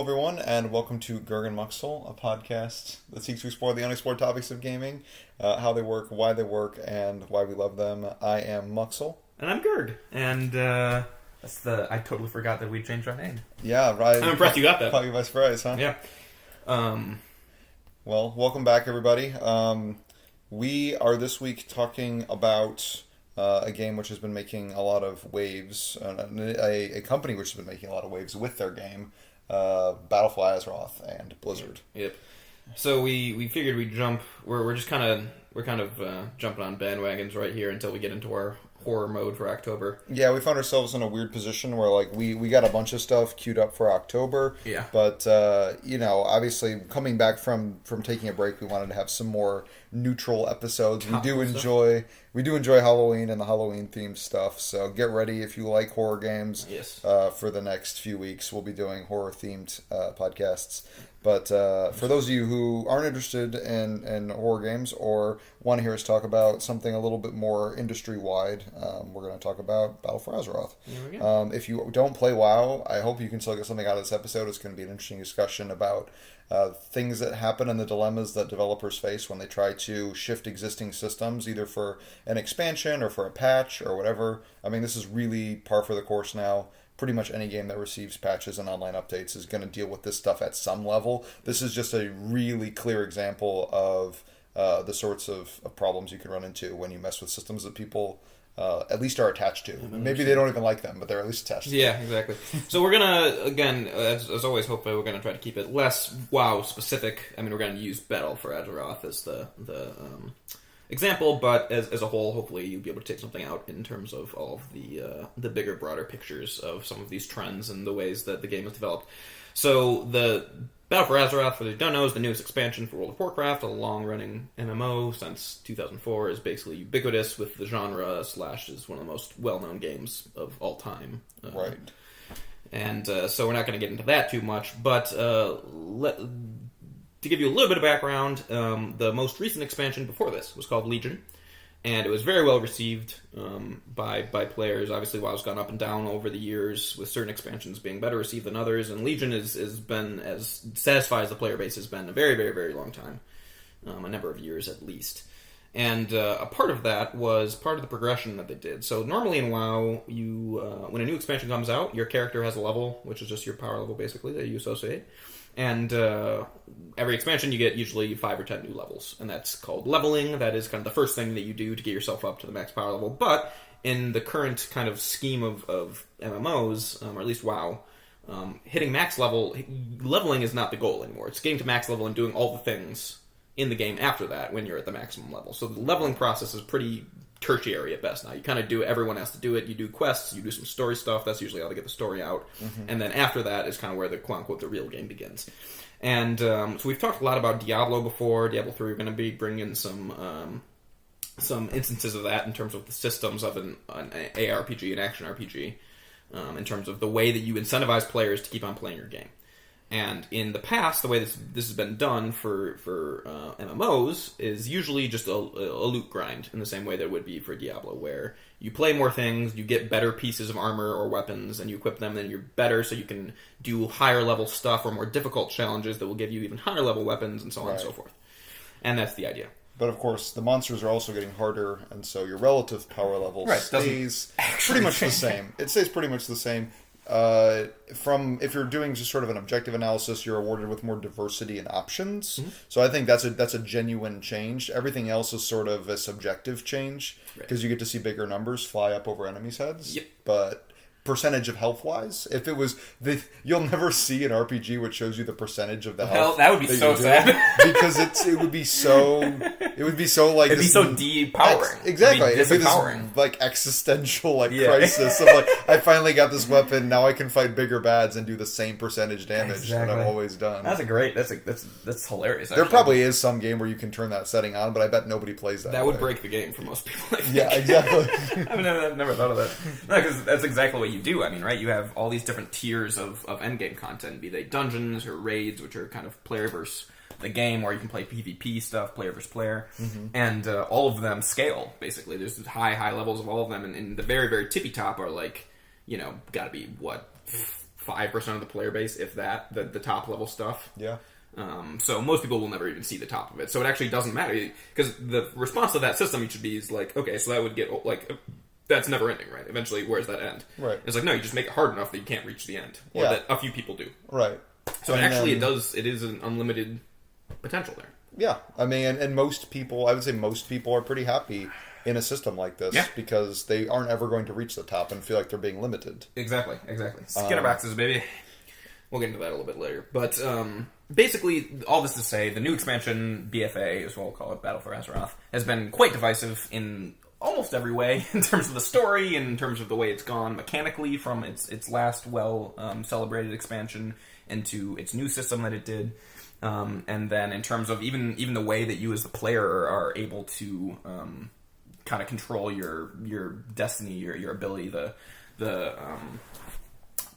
everyone, and welcome to Gerg and Muxl, a podcast that seeks to explore the unexplored topics of gaming, how they work, and why we love them. I am Muxl. And I'm Gerg. And I totally forgot that we changed our name. Yeah, right. I'm impressed you got that. Caught you by surprise, huh? Yeah. Well, welcome back, everybody. We are this week talking about a game which has been making a lot of waves, a company which has been making a lot of waves with their game, Battle for Azeroth and Blizzard. Yep. So we figured we'd jump. We're kind of jumping on bandwagons right here until we get into our horror mode for October. Yeah, we found ourselves in a weird position where like we got a bunch of stuff queued up for October. Yeah. But obviously coming back from taking a break, we wanted to have some more neutral episodes. We do enjoy Halloween and the Halloween themed stuff. So get ready if you like horror games. Yes. For the next few weeks, we'll be doing horror themed podcasts. But for those of you who aren't interested in horror games or want to hear us talk about something a little bit more industry-wide, we're going to talk about Battle for Azeroth. There we go. If you don't play WoW, I hope you can still get something out of this episode. It's going to be an interesting discussion about things that happen and the dilemmas that developers face when they try to shift existing systems, either for an expansion or for a patch or whatever. I mean, this is really par for the course now. Pretty much any game that receives patches and online updates is going to deal with this stuff at some level. This is just a really clear example of the sorts of problems you can run into when you mess with systems that people at least are attached to. Maybe they don't even like them, but they're at least attached to. Yeah, exactly. So we're going to, again, as always, hopefully we're going to try to keep it less WoW specific. I mean, we're going to use Battle for Azeroth as the example, but as a whole, hopefully you'll be able to take something out in terms of all of the bigger, broader pictures of some of these trends and the ways that the game has developed. So the Battle for Azeroth, for those who don't know, is the newest expansion for World of Warcraft, a long-running MMO since 2004, is basically ubiquitous with the genre, / is one of the most well-known games of all time. Right. And so we're not going to get into that too much, but to give you a little bit of background, the most recent expansion before this was called Legion, and it was very well received by players. Obviously, WoW's gone up and down over the years, with certain expansions being better received than others, and Legion has been as satisfied as the player base has been a very, very, very long time, a number of years at least. And a part of that was part of the progression that they did. So normally in WoW, you when a new expansion comes out, your character has a level, which is just your power level basically, that you associate. And every expansion you get usually 5 or 10 new levels, and that's called leveling. That is kind of the first thing that you do to get yourself up to the max power level. But in the current kind of scheme of MMOs, or at least WoW, hitting max leveling is not the goal anymore. It's getting to max level and doing all the things in the game after that when you're at the maximum level. So the leveling process is pretty tertiary at best now. You kind of do it, everyone has to do it. You do quests, you do some story stuff. That's usually how they get the story out. Mm-hmm. And then after that is kind of where the quote-unquote the real game begins. And so we've talked a lot about Diablo before. Diablo 3, we're going to be bringing some instances of that in terms of the systems of an ARPG, an action RPG, in terms of the way that you incentivize players to keep on playing your game. And in the past, the way this has been done for MMOs is usually just a loot grind in the same way that it would be for Diablo, where you play more things, you get better pieces of armor or weapons, and you equip them, then you're better, so you can do higher level stuff or more difficult challenges that will give you even higher level weapons, and so on and so forth. And that's the idea. But of course, the monsters are also getting harder, and so your relative power level stays pretty much the same. It stays pretty much the same. If you're doing just sort of an objective analysis, you're awarded with more diversity and options. Mm-hmm. So I think that's a genuine change. Everything else is sort of a subjective change because you get to see bigger numbers fly up over enemies' heads. Yep. But percentage of health wise, if it was you'll never see an RPG which shows you the percentage of the health. That would be so sad because it would be so like it'd be so depowering. Exactly, it'd be this like existential crisis of like I finally got this weapon, now I can fight bigger bads and do the same percentage damage that I've always done. That's hilarious. Actually. There probably is some game where you can turn that setting on, but I bet nobody plays that. That would break the game for most people. I think. Yeah, exactly. I've never thought of that. No, because that's exactly what you do. I mean, right? You have all these different tiers of endgame content, be they dungeons or raids, which are kind of player versus the game, or you can play PvP stuff, player versus player, and all of them scale, basically. There's high levels of all of them, and the very, very tippy top are like, got to be, 5% of the player base, if that, the top level stuff. Yeah. So most people will never even see the top of it. So it actually doesn't matter, because the response to that system should be is like, okay, so that would get like, that's never ending, right? Eventually, where's that end? Right. It's like, no, you just make it hard enough that you can't reach the end, or that a few people do. Right. So actually, it is an unlimited potential there. Yeah, I mean, and most people, I would say most people are pretty happy in a system like this because they aren't ever going to reach the top and feel like they're being limited. Exactly. Skinner boxes, baby. We'll get into that a little bit later. But basically, all this to say, the new expansion, BFA, as we'll call it, Battle for Azeroth, has been quite divisive in almost every way, in terms of the story, in terms of the way it's gone mechanically from its last celebrated expansion into its new system that it did. And then in terms of even the way that you as the player are able to kind of control your destiny, your ability, the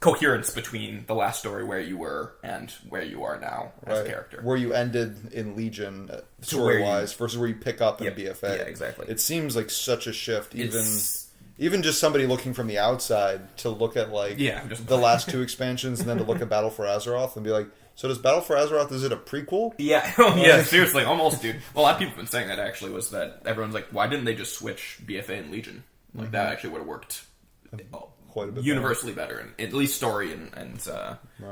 coherence between the last story where you were and where you are now as a character. Where you ended in Legion, story-wise, versus where you pick up in BFA. Yeah, exactly. It seems like such a shift, even just somebody looking from the outside to look at the last two expansions and then to look at Battle for Azeroth and be like, so does Battle for Azeroth, is it a prequel? Yeah, yeah, seriously, almost, dude. Well, a lot of people have been saying that, actually, was that everyone's like, why didn't they just switch BFA and Legion? Like, that actually would have worked quite a bit universally better, and at least story and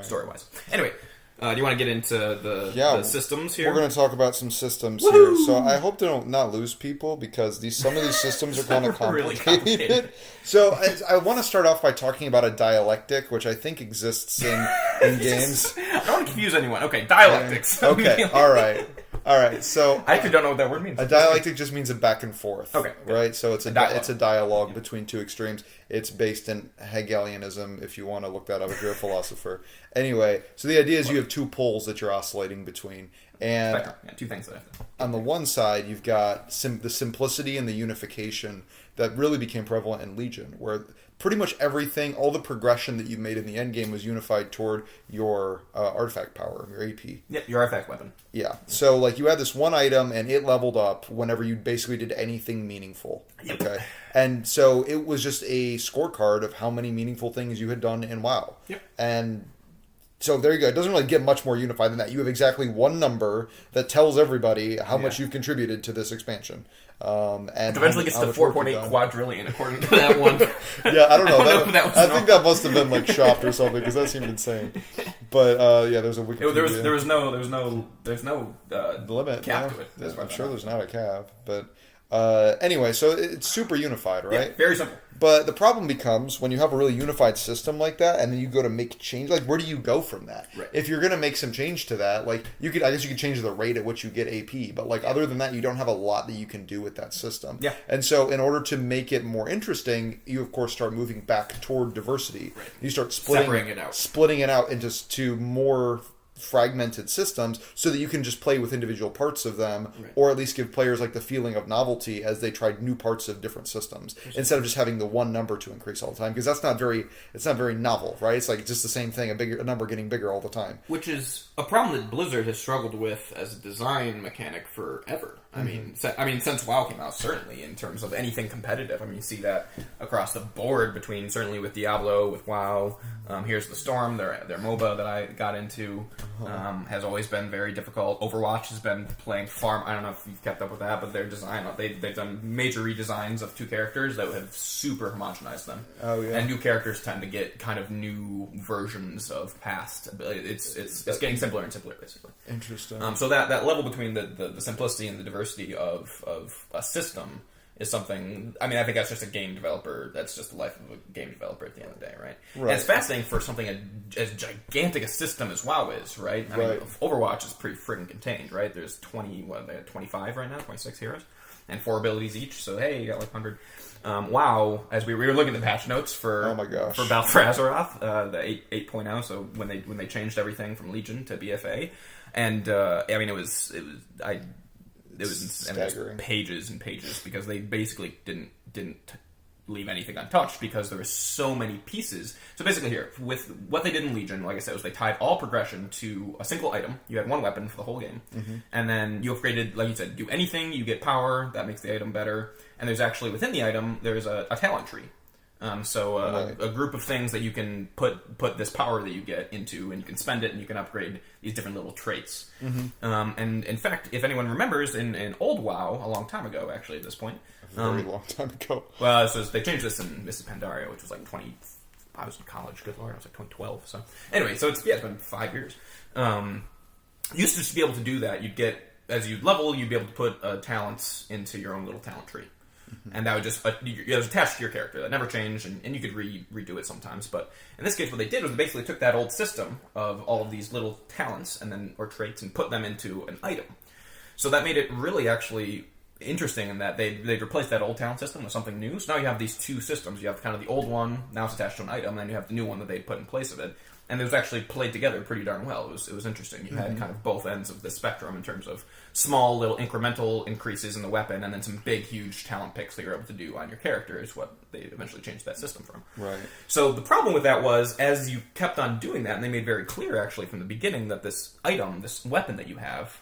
story-wise. Anyway, do you want to get into the systems here? We're going to talk about some systems here. So I hope to not lose people, because some of these systems are kind of complicated. Really complicated. So I want to start off by talking about a dialectic, which I think exists in games. I don't want to confuse anyone. Okay, dialectics. Okay, all right. So I actually don't know what that word means. A dialectic just means a back and forth. Okay. Right? So it's a dialogue between two extremes. It's based in Hegelianism, if you want to look that up if you're a philosopher. Anyway, so the idea is you have two poles that you're oscillating between. And two things that on the one side, you've got the simplicity and the unification that really became prevalent in Legion, where pretty much everything, all the progression that you made in the end game was unified toward your artifact power, your AP. Yep, your artifact weapon. Yeah. So, like, you had this one item, and it leveled up whenever you basically did anything meaningful. Yep. Okay. And so it was just a scorecard of how many meaningful things you had done in WoW. Yep. And so there you go. It doesn't really get much more unified than that. You have exactly one number that tells everybody how much you've contributed to this expansion. And it eventually gets to 4.8 quadrillion, according to that one. Yeah, I don't know. I think that must have been like shopped or something, because that seemed insane. But there's a Wikipedia. There's no limit cap to it. I'm sure there's not a cap, but anyway, so it's super unified, right? Yeah, very simple. But the problem becomes when you have a really unified system like that, and then you go to make change. Like, where do you go from that? Right. If you're going to make some change to that, like I guess you could change the rate at which you get AP. But like other than that, you don't have a lot that you can do with that system. Yeah. And so, in order to make it more interesting, you of course start moving back toward diversity. Right. You start splitting it out into more fragmented systems, so that you can just play with individual parts of them, or at least give players like the feeling of novelty as they tried new parts of different systems, instead of just having the one number to increase all the time, because it's not very novel, right? It's like just the same thing, a number getting bigger all the time, which is a problem that Blizzard has struggled with as a design mechanic forever. I mean, since WoW came out, certainly, in terms of anything competitive. I mean, you see that across the board between, certainly with Diablo, with WoW. Here's the Storm, their MOBA that I got into, has always been very difficult. Overwatch has been playing farm. I don't know if you've kept up with that, but their design, they've done major redesigns of two characters that have super homogenized them. Oh yeah. And new characters tend to get kind of new versions of past. It's getting simpler and simpler, basically. Interesting. So that level between the simplicity and the diversity of a system is something. I mean, I think that's just a game developer. That's just the life of a game developer at the end of the day, right? And it's fascinating for something as gigantic a system as WoW is, right? I mean, Overwatch is pretty freaking contained, right? There's 25 right now, 26 heroes, and 4 abilities each. So hey, you got like 100. WoW, as we were looking at the patch notes for Battle for Azeroth, the 8.0. So when they changed everything from Legion to BFA, and I mean it was staggering. Pages and pages, because they basically didn't leave anything untouched, because there were so many pieces. So basically here, with what they did in Legion, like I said, was they tied all progression to a single item. You had one weapon for the whole game. Mm-hmm. And then you upgraded, like you said, do anything, you get power, that makes the item better. And there's actually, within the item, there's a talent tree. A group of things that you can put this power that you get into, and you can spend it, and you can upgrade these different little traits. And in fact, if anyone remembers, in old WoW, a long time ago, actually, at this point, a very long time ago. Well, they changed this in Mists of Pandaria, which was like 20. I was in college. Good lord, I was like 2012. So anyway, it's been 5 years. You used to just be able to do that. You'd get, as you level, you'd be able to put talents into your own little talent tree. And that would just, it was attached to your character. That never changed, and you could redo it sometimes. But in this case, what they did was they basically took that old system of all of these little talents or traits and put them into an item. So that made it really actually interesting in that they'd replaced that old talent system with something new. So now you have these two systems. You have kind of the old one, now it's attached to an item, and then you have the new one that they'd put in place of it. And it was actually played together pretty darn well. It was interesting. You had kind of both ends of the spectrum in terms of small little incremental increases in the weapon, and then some big, huge talent picks that you're able to do on your character is what they eventually changed that system from. Right. So the problem with that was, as you kept on doing that, and they made very clear actually from the beginning that this item, this weapon that you have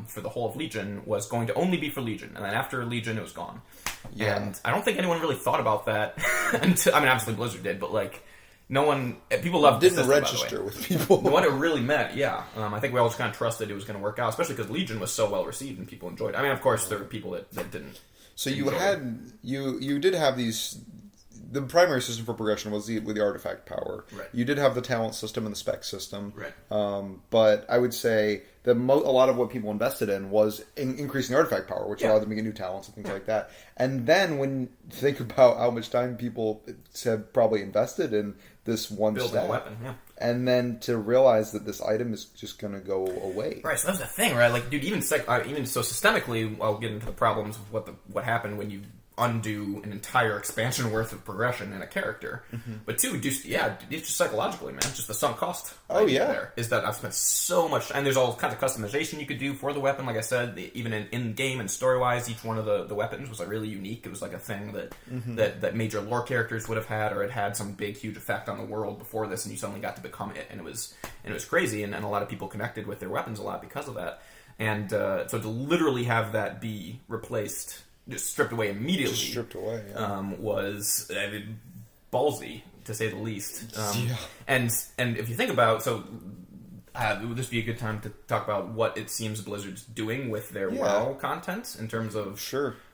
for the whole of Legion was going to only be for Legion, and then after Legion it was gone. Yeah. And I don't think anyone really thought about that until, I mean, obviously Blizzard did, but like, no one, people loved the system, register with people. What it really meant, yeah. I think we all just kind of trusted it was going to work out, especially because Legion was so well received and people enjoyed it. I mean, of course, there were people that didn't. So you did have these. The primary system for progression was with the artifact power. Right. You did have the talent system and the spec system. Right. But I would say that a lot of what people invested in was increasing the artifact power, which allowed them to get new talents and things like that. And then when you think about how much time people have probably invested in this one building a weapon, and then to realize that this item is just going to go away. Right, so that's the thing, right? Like, dude, even so systemically, I'll get into the problems of what happened when you undo an entire expansion worth of progression in a character. But two, it's just psychologically, man. Just the sunk cost. There is that I've spent so much, and there's all kinds of customization you could do for the weapon. Like I said, even in game and story wise, each one of the weapons was like really unique. It was like a thing that major lore characters would have had, or it had some big huge effect on the world before this, and you suddenly got to become it, and it was crazy, and a lot of people connected with their weapons a lot because of that. And so to literally have that be replaced, just stripped away immediately, was ballsy, to say the least. And if you think about, would this be a good time to talk about what it seems Blizzard's doing with their WoW content in terms of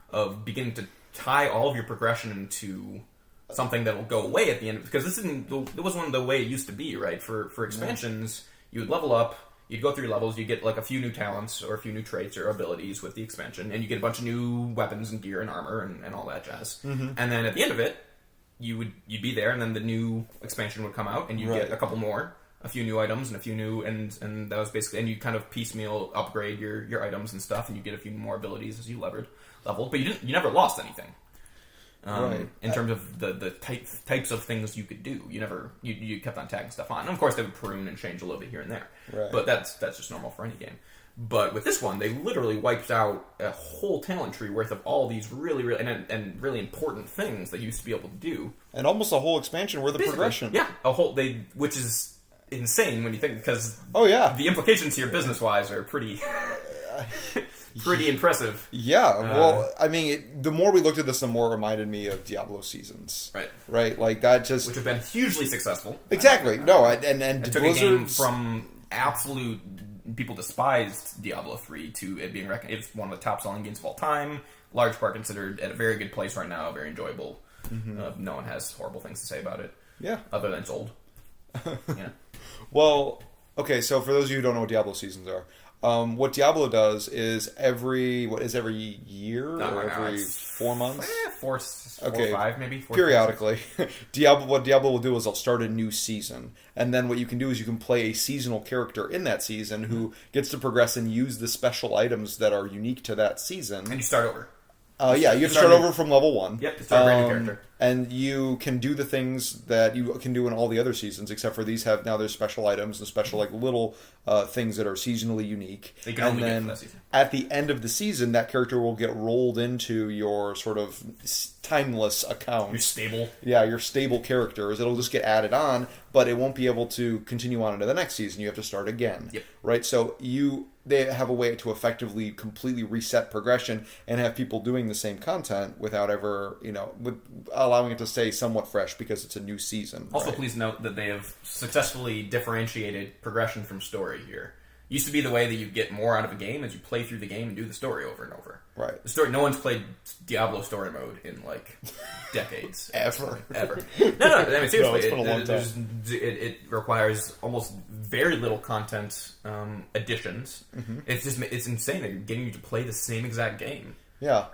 of beginning to tie all of your progression into something that will go away at the end? Because it wasn't the way it used to be, right? For expansions, you would level up. You'd go through levels, you get like a few new talents or a few new traits or abilities with the expansion, and you get a bunch of new weapons and gear and armor and all that jazz. And then at the end of it, you'd be there, and then the new expansion would come out, and you'd get a couple more, a few new items and a few new, and that was basically, and you kind of piecemeal upgrade your items and stuff, and you get a few more abilities as you leveled, but you never lost anything. In terms of the types of things you could do, you kept on tagging stuff on. And of course, they would prune and change a little bit here and there, but that's just normal for any game. But with this one, they literally wiped out a whole talent tree worth of all these really, really and really important things that you used to be able to do, and almost a whole expansion worth of progression. Yeah, which is insane when you think, because the implications here business wise are pretty. Pretty impressive. Yeah, well, I mean, the more we looked at this, the more it reminded me of Diablo seasons. Right? Like, that just... Which have been hugely successful. Exactly. And it took a game from absolute... People despised Diablo 3 to it being recognized. It's one of the top-selling games of all time. Large part considered at a very good place right now, very enjoyable. No one has horrible things to say about it. Yeah. Other than it's old. Well, okay, so for those of you who don't know what Diablo seasons are... what Diablo does is every year or every 4 months? 4 or 5 maybe. Periodically. What Diablo will do is they'll start a new season. And then what you can do is you can play a seasonal character in that season who gets to progress and use the special items that are unique to that season. And you start over. You have to start over from level 1. Yep, to start a brand new character. And you can do the things that you can do in all the other seasons, except for these have now there's special items and special little things that are seasonally unique. They can only get for that season. At the end of the season, that character will get rolled into your sort of timeless accounts. You're stable. Yeah, your stable characters. It'll just get added on, but it won't be able to continue on into the next season. You have to start again. Yep. Right? So they have a way to effectively completely reset progression and have people doing the same content without ever, with allowing it to stay somewhat fresh because it's a new season. Also, right? please note that they have successfully differentiated progression from story here. Used to be the way that you get more out of a game as you play through the game and do the story over and over. Right. The story. No one's played Diablo story mode in like decades. Ever. No. I mean, seriously, No, it's been a long time. It requires almost very little content additions. Mm-hmm. It's insane that you're getting you to play the same exact game. Yeah.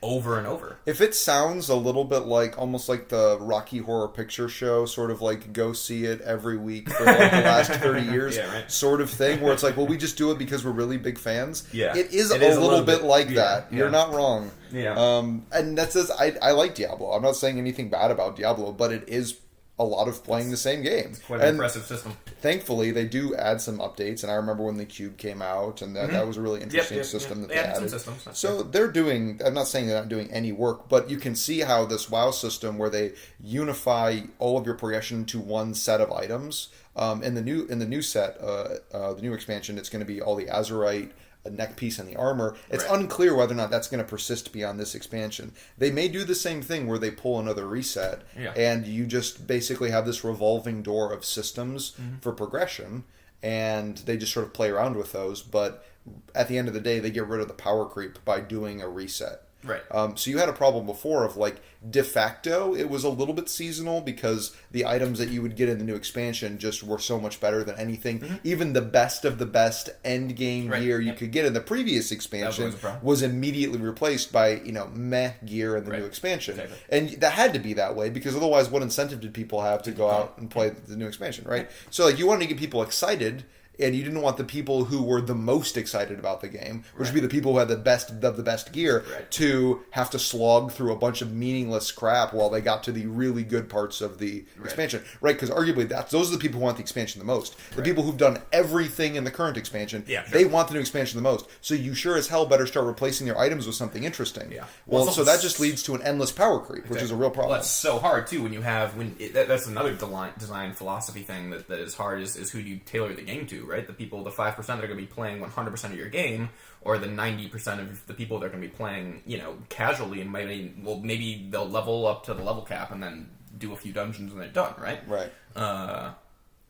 Over and over. If it sounds a little bit like almost like the Rocky Horror Picture Show, sort of like go see it every week for like the last 30 years, yeah, right. sort of thing, where it's like, well, we just do it because we're really big fans. Yeah, it is a little bit like that. Yeah. You're not wrong. Yeah. And that says I like Diablo. I'm not saying anything bad about Diablo, but it is a lot of playing the same game. It's quite an impressive system. Thankfully, they do add some updates, and I remember when the Cube came out, and that was a really interesting system that they added. Some systems, so they're doing, I'm not saying they're not doing any work, but you can see how this WoW system, where they unify all of your progression to one set of items, in the new set, the new expansion, it's going to be all the Azerite, a neck piece and the armor. It's unclear whether or not that's going to persist beyond this expansion. They may do the same thing where they pull another reset, and you just basically have this revolving door of systems for progression, and they just sort of play around with those, but at the end of the day, they get rid of the power creep by doing a reset. Right. So you had a problem before of like de facto it was a little bit seasonal because the items that you would get in the new expansion just were so much better than anything. Even the best of the best end game gear you could get in the previous expansion was immediately replaced by meh gear in the new expansion. Exactly. And that had to be that way because otherwise what incentive did people have to go out and play the new expansion, right? So like you wanted to get people excited, and you didn't want the people who were the most excited about the game, which would be the people who had the best of the best gear, to have to slog through a bunch of meaningless crap while they got to the really good parts of the expansion. Right? Because arguably those are the people who want the expansion the most. The people who've done everything in the current expansion, they want the new expansion the most. So you sure as hell better start replacing their items with something interesting. Yeah. Well, so that just leads to an endless power creep, which is a real problem. Well, that's so hard, too, when you have... that's another design philosophy thing that is hard, is who do you tailor the game to, right? The 5% that are going to be playing 100% of your game, or the 90% of the people that are going to be playing, casually, and maybe they'll level up to the level cap and then do a few dungeons and they're done, right? Right.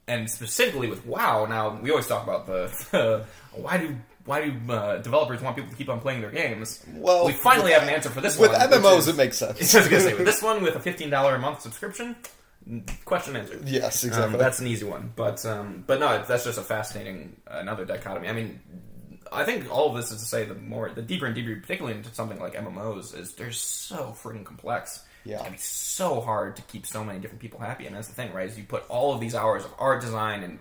And specifically with WoW, now we always talk about the why do developers want people to keep on playing their games? Well, we finally have an answer for this with one. With MMOs, it makes sense. I was going to say, with this one, with a $15 a month subscription, question answered. Yes, exactly. That's an easy one, but no, that's just a fascinating another dichotomy. I mean, I think all of this is to say the deeper and deeper, particularly into something like MMOs, is they're so freaking complex. Yeah. It's gonna be so hard to keep so many different people happy, and that's the thing, right? Is you put all of these hours of art design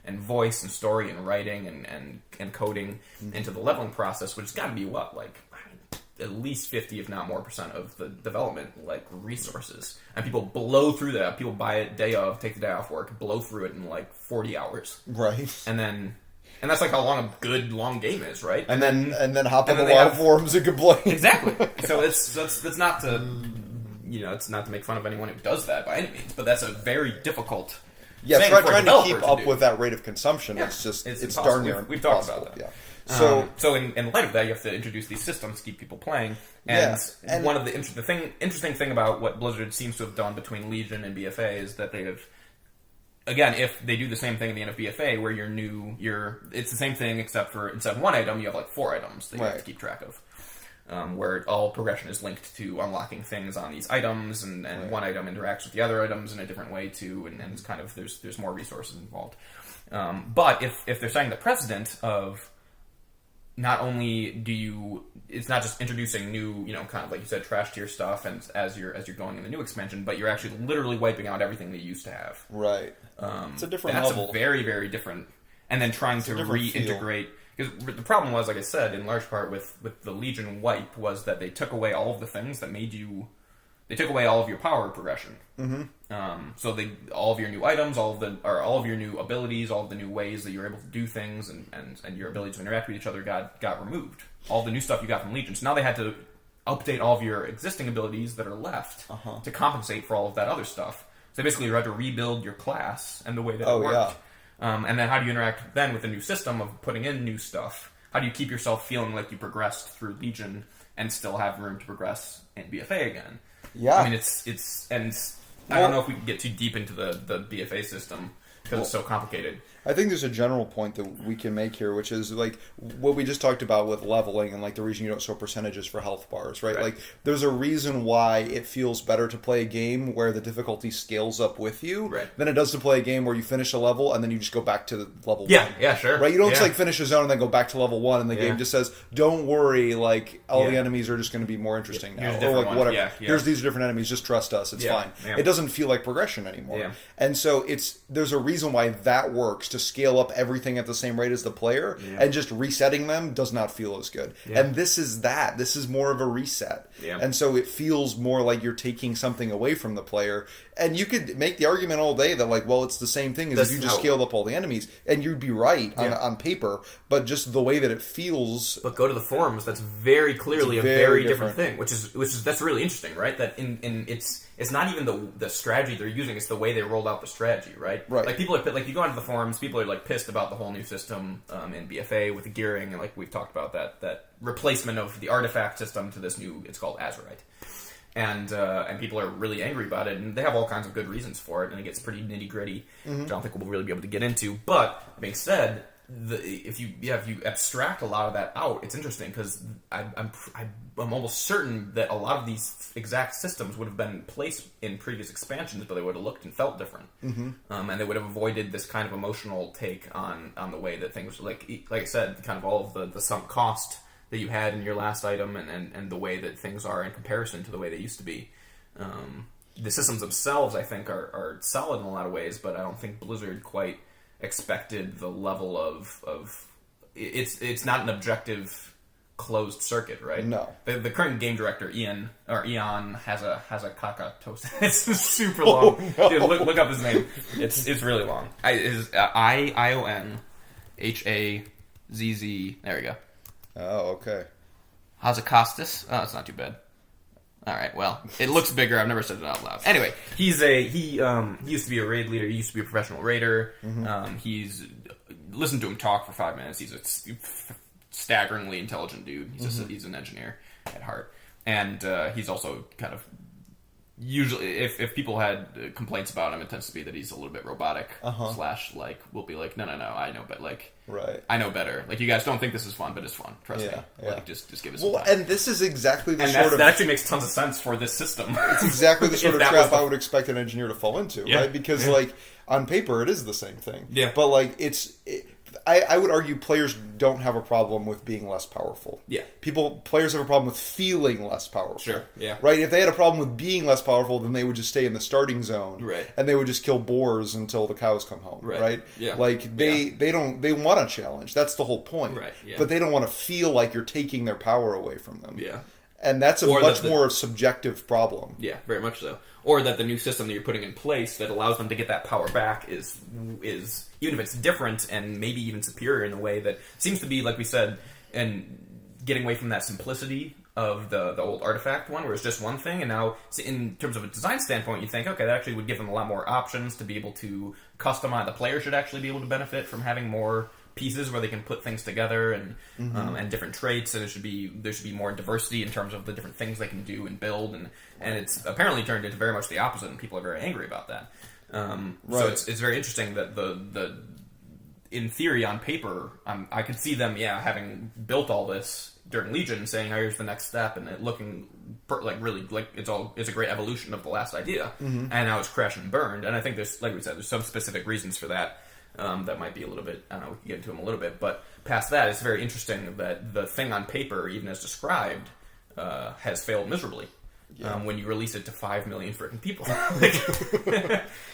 and voice and story and writing and coding into the leveling process, which has got to be at least 50, if not more, % of the development, resources. And people blow through that. People buy it day of, take the day off work, blow through it in 40 hours. Right. And that's how long a good long game is, right? And then hop on the WoW forums and complain. Exactly. So that's not to it's not to make fun of anyone who does that by any means, but that's a very difficult. Yeah, trying to keep up do. with that rate of consumption. Yeah, it's darn near We've talked about that. Yeah. So in light of that, you have to introduce these systems to keep people playing. And one of the interesting thing about what Blizzard seems to have done between Legion and BFA is that they have, again, if they do the same thing at the end of BFA, where it's the same thing except for instead of one item, you have 4 items that you have to keep track of. Where all progression is linked to unlocking things on these items, and one item interacts with the other items in a different way too, and it's kind of there's more resources involved. But if they're setting the precedent of not only it's not just introducing new, kind of like you said, trash tier stuff, and as you're going in the new expansion, but you're actually literally wiping out everything they used to have. Right. It's a different level. That's a very, very different. And then trying to reintegrate. Because the problem was, like I said, in large part with the Legion wipe, was that they took away all of the things that made you... They took away all of your power progression. Mm-hmm. So all of your new items, all of your new abilities, all of the new ways that you were able to do things, and your ability to interact with each other got removed. All the new stuff you got from Legion. So now they had to update all of your existing abilities that are left to compensate for all of that other stuff. So basically, you had to rebuild your class and the way that it worked. And then how do you interact then with the new system of putting in new stuff? How do you keep yourself feeling like you progressed through Legion and still have room to progress in BFA again? Yeah. I mean, I don't know if we can get too deep into the BFA system because it's so complicated. I think there's a general point that we can make here, which is like what we just talked about with leveling and like the reason you don't show percentages for health bars, right? Like there's a reason why it feels better to play a game where the difficulty scales up with you than it does to play a game where you finish a level and then you just go back to level 1. Yeah, sure. Right? You don't just like finish a zone and then go back to level 1 and the game just says, don't worry, like all the enemies are just going to be more interesting now. Or like whatever. Here's these different enemies, just trust us, it's fine. It doesn't feel like progression anymore. And so there's a reason why that works, to scale up everything at the same rate as the player, and just resetting them does not feel as good. And this is that. This is more of a reset. And so it feels more like you're taking something away from the player. And you could make the argument all day that, like, well, it's the same thing as if you just scaled up all the enemies. And you'd be right on paper, but just the way that it feels... But go to the forums, that's very clearly a very different thing, which is that's really interesting, right? That in it's not even the strategy they're using, it's the way they rolled out the strategy, right? Like, people are... Like, you go onto the forums, people are, like, pissed about the whole new system in BFA with the gearing, and, like, we've talked about that replacement of the artifact system to this new... It's called Azeroth. And people are really angry about it, and they have all kinds of good reasons for it, and it gets pretty nitty-gritty, which I don't think we'll really be able to get into. But, being said, if you abstract a lot of that out, it's interesting, because I'm almost certain that a lot of these exact systems would have been placed in previous expansions, but they would have looked and felt different. And they would have avoided this kind of emotional take on the way that things, like I said, kind of all of the sunk cost that you had in your last item, and the way that things are in comparison to the way they used to be. The systems themselves, I think, are solid in a lot of ways, but I don't think Blizzard quite expected the level of it's not an objective closed circuit, right? No. The current game director, Eon has a caca toast. It's super long. Oh, no. Dude, look up his name. It's really long. Is IONHAZZ. There we go. Oh, okay. Hazakostas? Oh, it's not too bad. All right, well, it looks bigger. I've never said it out loud. Anyway, he used to be a raid leader. He used to be a professional raider. He's listened to him talk for 5 minutes. He's a staggeringly intelligent dude. He's an engineer at heart, and he's also kind of usually if people had complaints about him, it tends to be that he's a little bit robotic / like we'll be like no I know, but like I know better. Like, you guys don't think this is fun, but it's fun. Trust me. Like, just give us some time. And this is exactly the that actually makes tons of sense for this system. It's exactly the sort of trap I would expect an engineer to fall into, right? Because like on paper it is the same thing. But like I would argue players don't have a problem with being less powerful. Players have a problem with feeling less powerful. Right? If they had a problem with being less powerful, then they would just stay in the starting zone. And they would just kill boars until the cows come home. Right? Like they want a challenge. That's the whole point. But they don't want to feel like you're taking their power away from them. And that's a much more subjective problem. Yeah, very much so. Or that the new system that you're putting in place that allows them to get that power back is even if it's different and maybe even superior in a way that seems to be, like we said, and getting away from that simplicity of the old artifact one, where it's just one thing, and now in terms of a design standpoint, you think, okay, that actually would give them a lot more options to be able to customize. The player should actually be able to benefit from having more pieces where they can put things together and different traits, and there should be more diversity in terms of the different things they can do and build, and it's apparently turned into very much the opposite, and people are very angry about that. So it's very interesting that the in theory on paper, I could see them having built all this during Legion, saying, oh, here's the next step, and it looking like it's a great evolution of the last idea, and now it's crashed and burned. And I think there's, like we said, there's some specific reasons for that. That might be a little bit, I don't know, we can get into them a little bit, but past that, it's very interesting that the thing on paper, even as described, has failed miserably. When you release it to 5 million freaking people.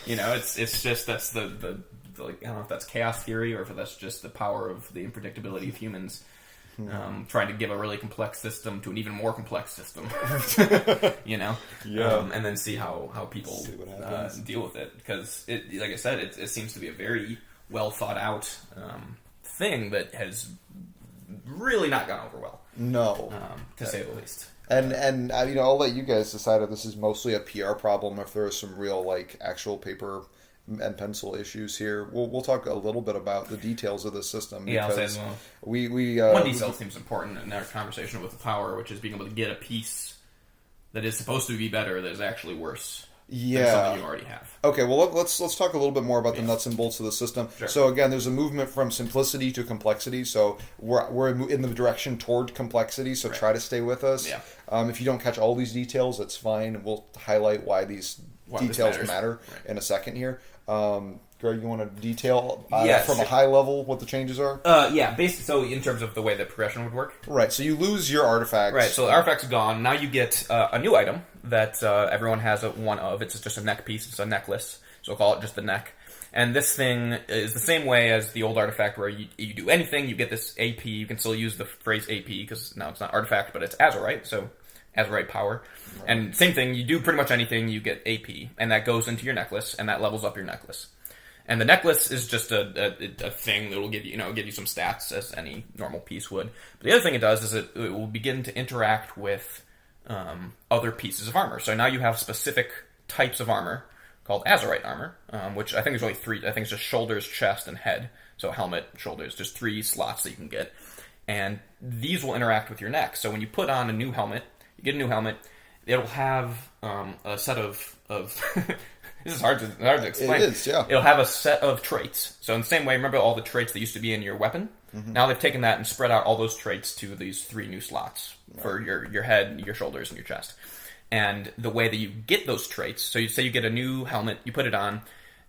It's just, that's the like, I don't know if that's chaos theory or if that's just the power of the unpredictability of humans trying to give a really complex system to an even more complex system. And then see how people deal with it. Because, like I said, it seems to be a very well thought out thing that has really not gone over well. No. To say the least. And I'll let you guys decide if this is mostly a PR problem, or if there are some real like actual paper and pencil issues here. We'll talk a little bit about the details of the system. Yeah, I'll say because as well. We one detail seems important in our conversation with the power, which is being able to get a piece that is supposed to be better that is actually worse. Yeah. Than something you already have. Okay, well, let's talk a little bit more about the nuts and bolts of the system. Sure. So again, there's a movement from simplicity to complexity. So we're in the direction toward complexity. So try to stay with us. Yeah. If you don't catch all these details, that's fine. We'll highlight why these details matter in a second here. Greg, you want to detail from a high level what the changes are? Basically, so in terms of the way the progression would work. Right, so you lose your artifacts. Right, so the artifact's gone. Now you get a new item that everyone has one of. It's just a neck piece. It's a necklace. So we'll call it just the neck. And this thing is the same way as the old artifact where you do anything, you get this AP. You can still use the phrase AP because now it's not artifact, but it's Azerite, so Azerite power. Right. And same thing, you do pretty much anything, you get AP. And that goes into your necklace, and that levels up your necklace. And the necklace is just a thing that will give you some stats as any normal piece would. But the other thing it does is it will begin to interact with other pieces of armor. So now you have specific types of armor called Azerite armor, which I think there's only three. I think it's just shoulders, chest, and head. So helmet, shoulders, just 3 slots that you can get. And these will interact with your neck. So when you put on a new helmet, it'll have a set of this is hard to explain. It is, yeah. It'll have a set of traits. So in the same way, remember all the traits that used to be in your weapon? Mm-hmm. Now they've taken that and spread out all those traits to these 3 new slots for your head, your shoulders, and your chest. And the way that you get those traits, so you say you get a new helmet, you put it on,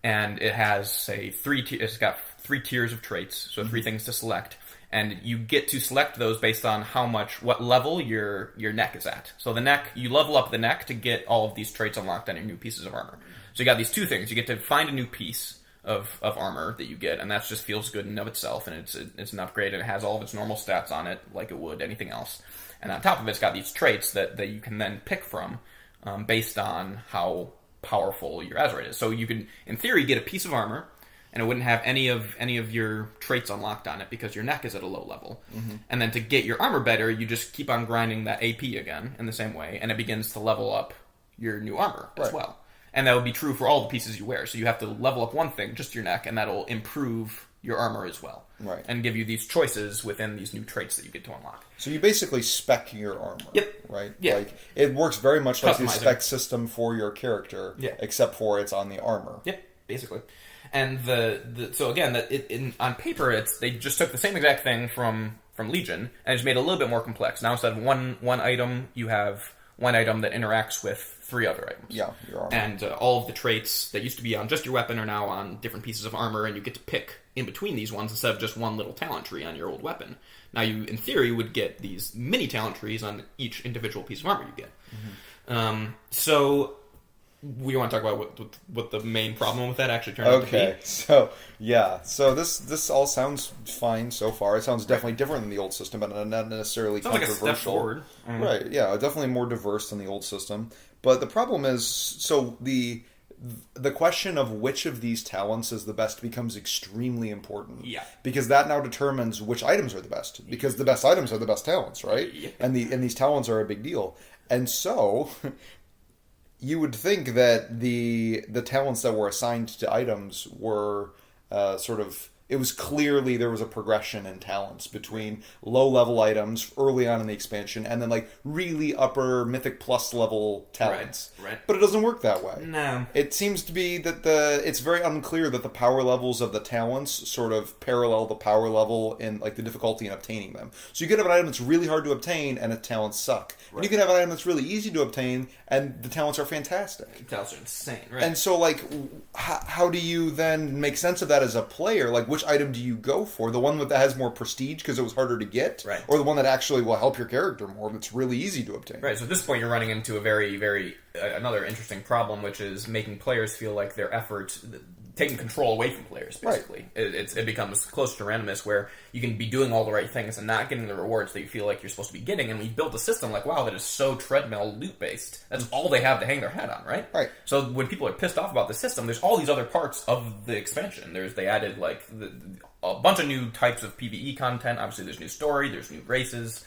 and it has, say, it's got 3 tiers of traits, so 3 things to select. And you get to select those based on what level your neck is at. So the neck, you level up the neck to get all of these traits unlocked on your new pieces of armor. So you got these 2 things. You get to find a new piece of armor that you get, and that just feels good in and of itself, and it's an upgrade, and it has all of its normal stats on it, like it would anything else. And on top of it, it's got these traits that you can then pick from based on how powerful your Azerite is. So you can, in theory, get a piece of armor, and it wouldn't have any of your traits unlocked on it because your neck is at a low level. Mm-hmm. And then to get your armor better, you just keep on grinding that AP again in the same way, and it begins to level up your new armor as well. And that would be true for all the pieces you wear. So you have to level up one thing, just your neck, and that'll improve your armor as well. Right. And give you these choices within these new traits that you get to unlock. So you basically spec your armor. Yep. Right? Yeah. Like, it works very much like the spec system for your character, except for it's on the armor. Yep, basically. And so again, on paper, they just took the same exact thing from Legion and just made it a little bit more complex. Now instead of one item, you have one item that interacts with 3 other items. Yeah, your armor. And all of the traits that used to be on just your weapon are now on different pieces of armor, and you get to pick in between these ones instead of just one little talent tree on your old weapon. Now you, in theory, would get these mini talent trees on each individual piece of armor you get. Mm-hmm. So we want to talk about what the main problem with that actually turned out to be. Okay, so this all sounds fine so far. It sounds definitely different than the old system, but not necessarily controversial. Like a step forward. Mm-hmm. Right, yeah, definitely more diverse than the old system. But the problem is, so the question of which of these talents is the best becomes extremely important. Yeah. Because that now determines which items are the best. Because the best items are the best talents, right? Yeah. And these talents are a big deal. And so you would think that the talents that were assigned to items were it was clearly there was a progression in talents between low-level items early on in the expansion and then like really upper Mythic Plus level talents. Right. But it doesn't work that way. No. It seems to be that it's very unclear that the power levels of the talents sort of parallel the power level in like the difficulty in obtaining them. So you could have an item that's really hard to obtain and its talents suck. Right. And you can have an item that's really easy to obtain and the talents are fantastic. The talents are insane, right? And so like how do you then make sense of that as a player? Like which item do you go for? The one that has more prestige because it was harder to get? Right. Or the one that actually will help your character more that's really easy to obtain? Right, so at this point you're running into a very, very, another interesting problem, which is making players feel like their effort, taking control away from players, basically. Right. It becomes close to randomness where you can be doing all the right things and not getting the rewards that you feel like you're supposed to be getting, and we built a system like, wow, that is so treadmill loot-based. That's all they have to hang their hat on, right? Right. So when people are pissed off about the system, there's all these other parts of the expansion. They added, like, a bunch of new types of PvE content. Obviously, there's new story, there's new races,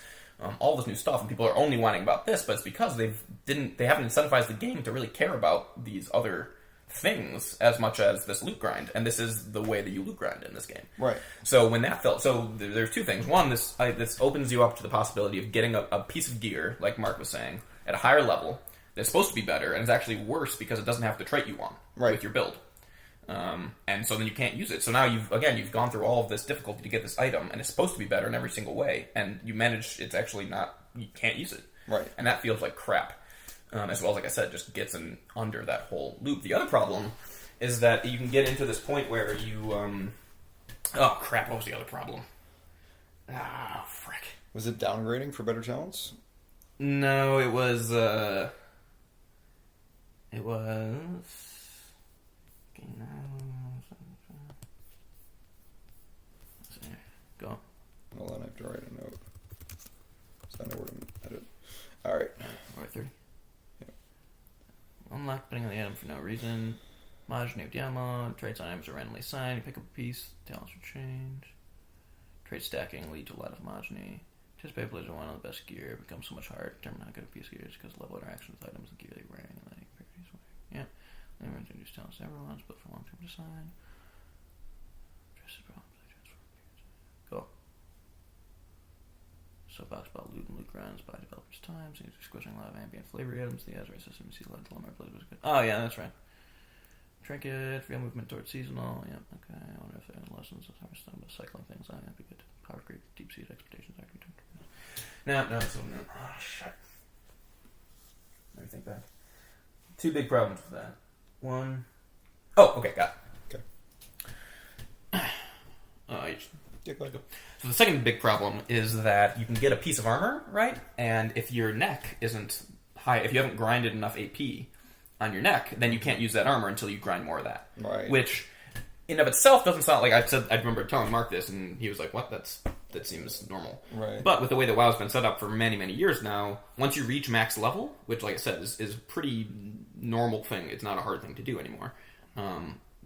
all this new stuff, and people are only whining about this, but it's because they haven't incentivized the game to really care about these other things as much as this loot grind, and this is the way that you loot grind in this game. Right. So when that fell, so there's two things. One, this opens you up to the possibility of getting a piece of gear, like Mark was saying, at a higher level that's supposed to be better, and it's actually worse because it doesn't have the trait you want with your build. And so then you can't use it. So now you've gone through all of this difficulty to get this item, and it's supposed to be better in every single way, and it's actually not, you can't use it. Right. And that feels like crap. As well as, like I said, just gets under that whole loop. The other problem is that you can get into this point where you, oh crap, what was the other problem? Ah, frick. Was it downgrading for better talents? No, it was, Go. Hold on, I have to write a note. So I know where to edit. Alright. Or 30. Yep. Unlock depending on the item for no reason. Mod new download. Traits on items are randomly assigned. You pick up a piece. Talents will change. Trait stacking lead to a lot of homogeny. Anticipate players are one of the best gear. It becomes so much harder to determine how good a piece of gear is because level interaction with items and gear they're wearing and letting parodies away. Yeah. Then we're introduce talents to everyone, but for long-term design. Go. So box about loot and loot grinds by developers' time. So you're squishing a lot of ambient flavor items. The Azeroth system, you see a lot of dilemma plays was good. Oh yeah, that's right. Trinket, real movement towards seasonal. Yep, okay. I wonder if there are lessons of harvest about cycling things. Oh, that'd be good. Power creep, deep seed expectations. No, so no. Oh, shit. Let me think back. Two big problems with that. One. Oh, okay, got it. Okay. Go. So the second big problem is that you can get a piece of armor, right? And if your neck isn't high, if you haven't grinded enough AP on your neck, then you can't use that armor until you grind more of that. Right. Which, in of itself, doesn't sound like I remember telling Mark this, and he was like, "What? That seems normal." Right. But with the way that WoW's been set up for many, many years now, once you reach max level, which, like I said, is a pretty normal thing. It's not a hard thing to do anymore.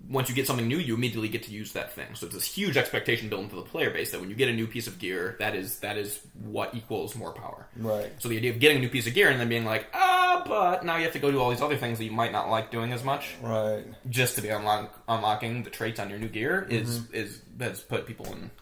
Once you get something new, you immediately get to use that thing. So it's this huge expectation built into the player base that when you get a new piece of gear, that is what equals more power. Right. So the idea of getting a new piece of gear and then being like, but now you have to go do all these other things that you might not like doing as much. Right. Just to be unlocking the traits on your new gear has put people in,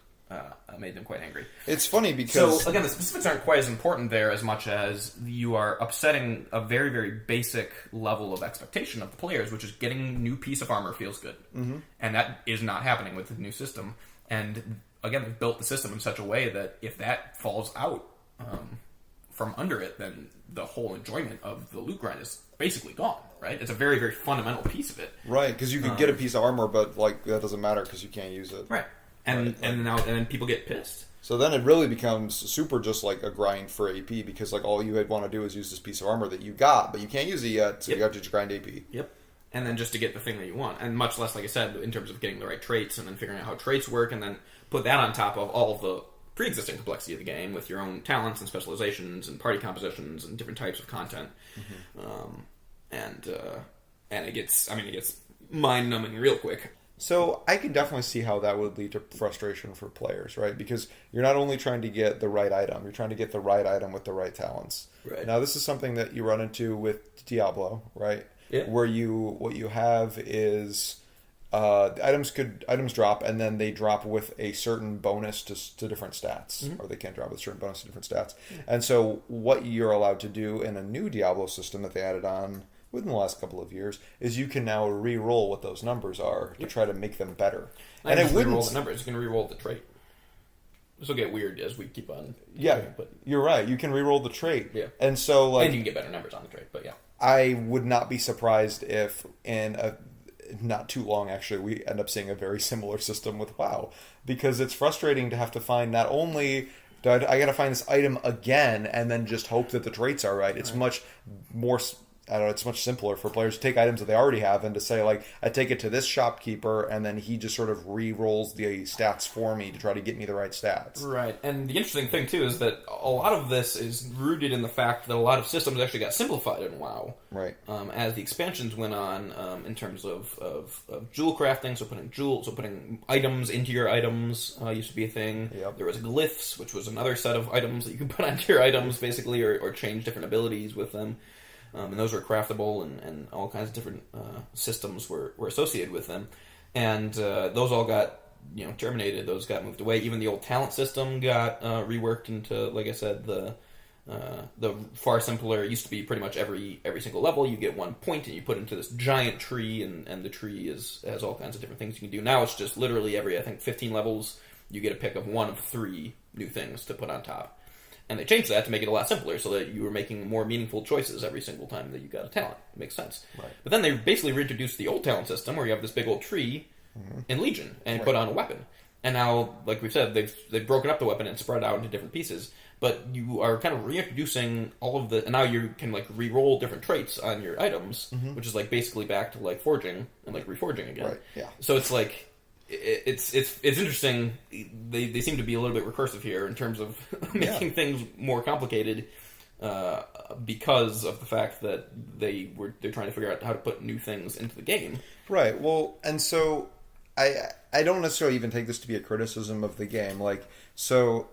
made them quite angry. It's funny because... So, again, the specifics aren't quite as important there as much as you are upsetting a very, very basic level of expectation of the players, which is getting a new piece of armor feels good. Mm-hmm. And that is not happening with the new system. And, again, they've built the system in such a way that if that falls out from under it, then the whole enjoyment of the loot grind is basically gone, right? It's a very, very fundamental piece of it. Right, because you could get a piece of armor, but like that doesn't matter because you can't use it. Right. And then people get pissed. So then it really becomes super just like a grind for AP because like all you would want to do is use this piece of armor that you got, but you can't use it yet, so you have to just grind AP. Yep. And then just to get the thing that you want. And much less, like I said, in terms of getting the right traits and then figuring out how traits work and then put that on top of all of the pre-existing complexity of the game with your own talents and specializations and party compositions and different types of content. Mm-hmm. And it gets mind-numbing real quick. So I can definitely see how that would lead to frustration for players, right? Because you're not only trying to get the right item, you're trying to get the right item with the right talents. Right. Now this is something that you run into with Diablo, right? Yeah. Where what you have is items drop and then they drop with a certain bonus to different stats, mm-hmm. or they can drop with a certain bonus to different stats. Mm-hmm. And so what you're allowed to do in a new Diablo system that they added on within the last couple of years is you can now re-roll what those numbers are to try to make them better. And it wouldn't re-roll the numbers; you can re-roll the trait. This will get weird as we keep on. But you're right. You can re-roll the trait. Yeah, and so and you can get better numbers on the trait. But yeah, I would not be surprised if in a not too long, actually, we end up seeing a very similar system with WoW because it's frustrating to have to find not only. I got to find this item again and then just hope that the traits are right. It's much more I don't know, it's much simpler for players to take items that they already have and to say, like, I take it to this shopkeeper, and then he just sort of re-rolls the stats for me to try to get me the right stats. Right, and the interesting thing, too, is that a lot of this is rooted in the fact that a lot of systems actually got simplified in WoW. Right. As the expansions went on, in terms of jewel crafting, so putting items into your items used to be a thing. Yep. There was glyphs, which was another set of items that you could put onto your items, basically, or change different abilities with them. And those were craftable, and all kinds of different systems were associated with them. And those all got terminated. Those got moved away. Even the old talent system got reworked into, like I said, the far simpler. It used to be pretty much every single level you get 1 point, and you put into this giant tree, and the tree has all kinds of different things you can do. Now it's just literally every, I think, 15 levels, you get a pick of one of 3 new things to put on top. And they changed that to make it a lot simpler so that you were making more meaningful choices every single time that you got a talent. It makes sense. Right. But then they basically reintroduced the old talent system where you have this big old tree in Legion and put on a weapon. And now, like we've said, they've broken up the weapon and spread it out into different pieces. But you are kind of reintroducing all of the... And now you can, like, re-roll different traits on your items, which is, like, basically back to, like, forging and, like, reforging again. Right, yeah. So it's, like... It's interesting. They seem to be a little bit recursive here in terms of making things more complicated because of the fact that they're trying to figure out how to put new things into the game. Right. Well, and so I don't necessarily even take this to be a criticism of the game. Like, so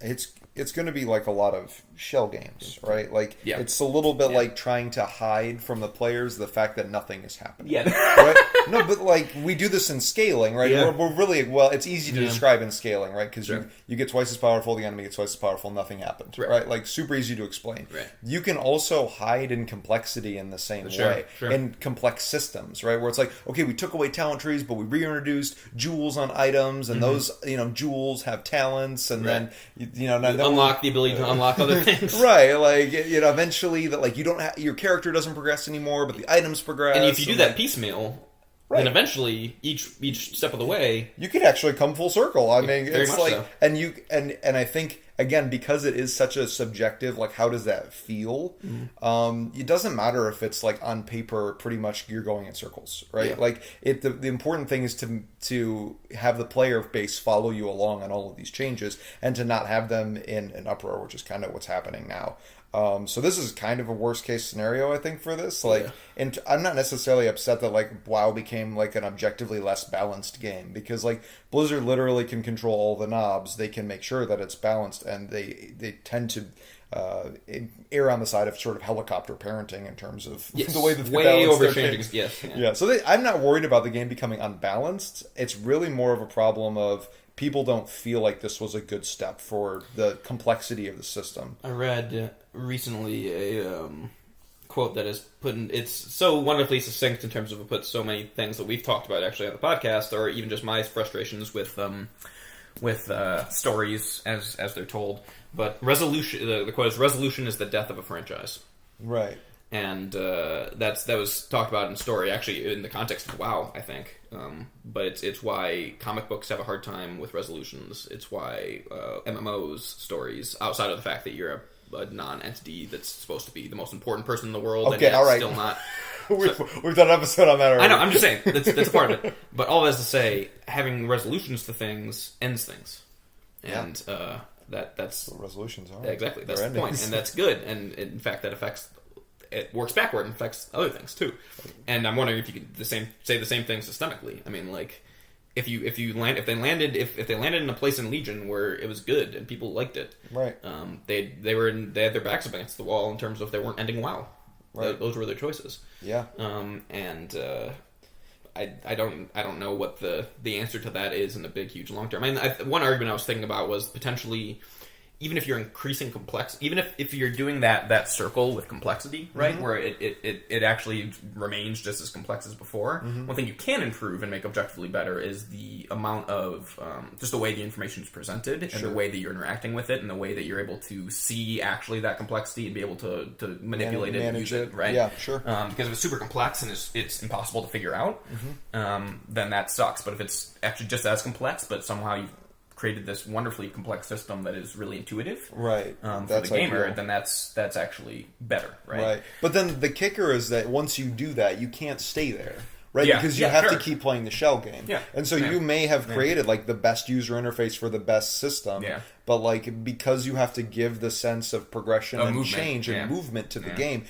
it's going to be like a lot of shell games, right? Like, it's a little bit like trying to hide from the players the fact that nothing is happening. Yeah. Right? No, but like, we do this in scaling, right? Yeah. We're really, well, it's easy to describe in scaling, right? Because you get twice as powerful, the enemy gets twice as powerful, nothing happened, right? Like, super easy to explain. Right. You can also hide in complexity in the same way. In complex systems, right? Where it's like, okay, we took away talent trees, but we reintroduced jewels on items, and those, jewels have talents, and then, unlock the ability to unlock other things. Right, like, eventually that, like, you don't your character doesn't progress anymore, but the items progress. And if you do that piecemeal, then eventually each step of the way, you could actually come full circle. I mean, very it's much like, so. and I think, again, because it is such a subjective, like, how does that feel? It doesn't matter if it's, like, on paper, pretty much you're going in circles, right? Like, the important thing is to have the player base follow you along on all of these changes, and to not have them in an uproar, which is kind of what's happening now. So this is kind of a worst case scenario, I think, for this. Like, and I'm not necessarily upset that, like, WoW became, like, an objectively less balanced game, because, like, Blizzard literally can control all the knobs. They can make sure that it's balanced, and they tend to err on the side of sort of helicopter parenting in terms of the way that they balance their things. Yeah. So I'm not worried about the game becoming unbalanced. It's really more of a problem of people don't feel like this was a good step for the complexity of the system. I read recently a quote that is it's so wonderfully succinct in terms of it puts so many things that we've talked about actually on the podcast, or even just my frustrations with stories as they're told. But resolution, the quote is, "Resolution is the death of a franchise." Right. And that was talked about in story, actually in the context of WoW, I think. But it's why comic books have a hard time with resolutions. It's why MMOs stories, outside of the fact that you're a non-entity that's supposed to be the most important person in the world, and yet still not. We've done an episode on that already. I know. I'm just saying that's a part of it. But all that is to say, having resolutions to things ends things, and that's what resolutions are. Exactly, that's the point, and that's good. And in fact, it works backward and affects other things too. And I'm wondering if you could say the same thing systemically. I mean, like, if they landed in a place in Legion where it was good and people liked it, right? They had their backs up against the wall in terms of they weren't ending WoW. Right. Those were their choices. Yeah. I don't know what the answer to that is in the big, huge long term. I mean, one argument I was thinking about was potentially, even if you're increasing even if you're doing that circle with complexity, right, where it actually remains just as complex as before, one thing you can improve and make objectively better is the amount of, just the way the information is presented, and the way that you're interacting with it, and the way that you're able to see actually that complexity and be able to manipulate it and use it, right? Yeah, sure. Because if it's super complex and it's impossible to figure out, then that sucks. But if it's actually just as complex, but somehow you've created this wonderfully complex system that is really intuitive, right? For the gamer, ideal. Then that's actually better, right? Right. But then the kicker is that once you do that, you can't stay there. Right, yeah, because you have to keep playing the shell game. Yeah. And so you may have created like the best user interface for the best system. Yeah. But like because you have to give the sense of progression and movement. change and movement to the game,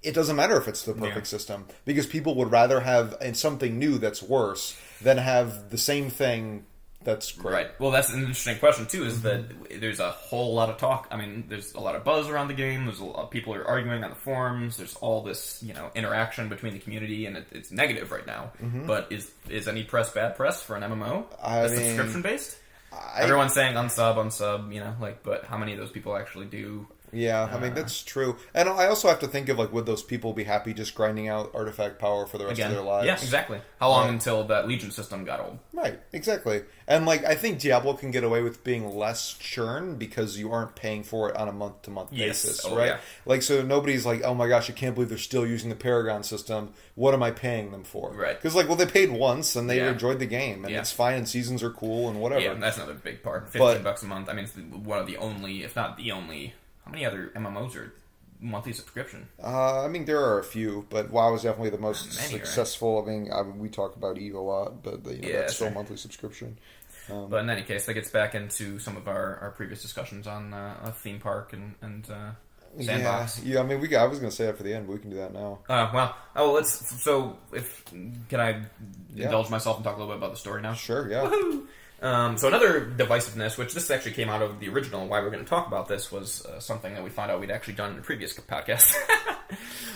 it doesn't matter if it's the perfect system. Because people would rather have something new that's worse than have the same thing that's great. Right. Well, that's an interesting question too. Is that there's a whole lot of talk. I mean, there's a lot of buzz around the game. There's a lot of people are arguing on the forums. There's all this, interaction between the community, and it's negative right now. But is any press bad press for an MMO? That's subscription based. Everyone's saying unsub. But how many of those people actually do? Yeah, I mean, that's true. And I also have to think of, would those people be happy just grinding out artifact power for the rest of their lives? Yeah, exactly. How long until that Legion system got old? Right, exactly. And, I think Diablo can get away with being less churn because you aren't paying for it on a month-to-month basis, right? Yeah. So nobody's like, oh my gosh, I can't believe they're still using the Paragon system. What am I paying them for? Right. Because, they paid once and they enjoyed the game, and it's fine, and seasons are cool, and whatever. Yeah, that's another big part. $15 a month. I mean, it's one of the only, if not the only... How many other MMOs are monthly subscription? There are a few, but WoW is definitely the most successful. Right? We talk about EVE a lot, but that's still a monthly subscription. But in any case, that gets back into some of our previous discussions on a theme park and sandbox. Yeah. I was going to say that for the end, but we can do that now. Let's. So, can I indulge myself and talk a little bit about the story now? Sure. Yeah. Woohoo! So another divisiveness, which this actually came out of the original, why we're going to talk about this, was something that we found out we'd actually done in a previous podcast.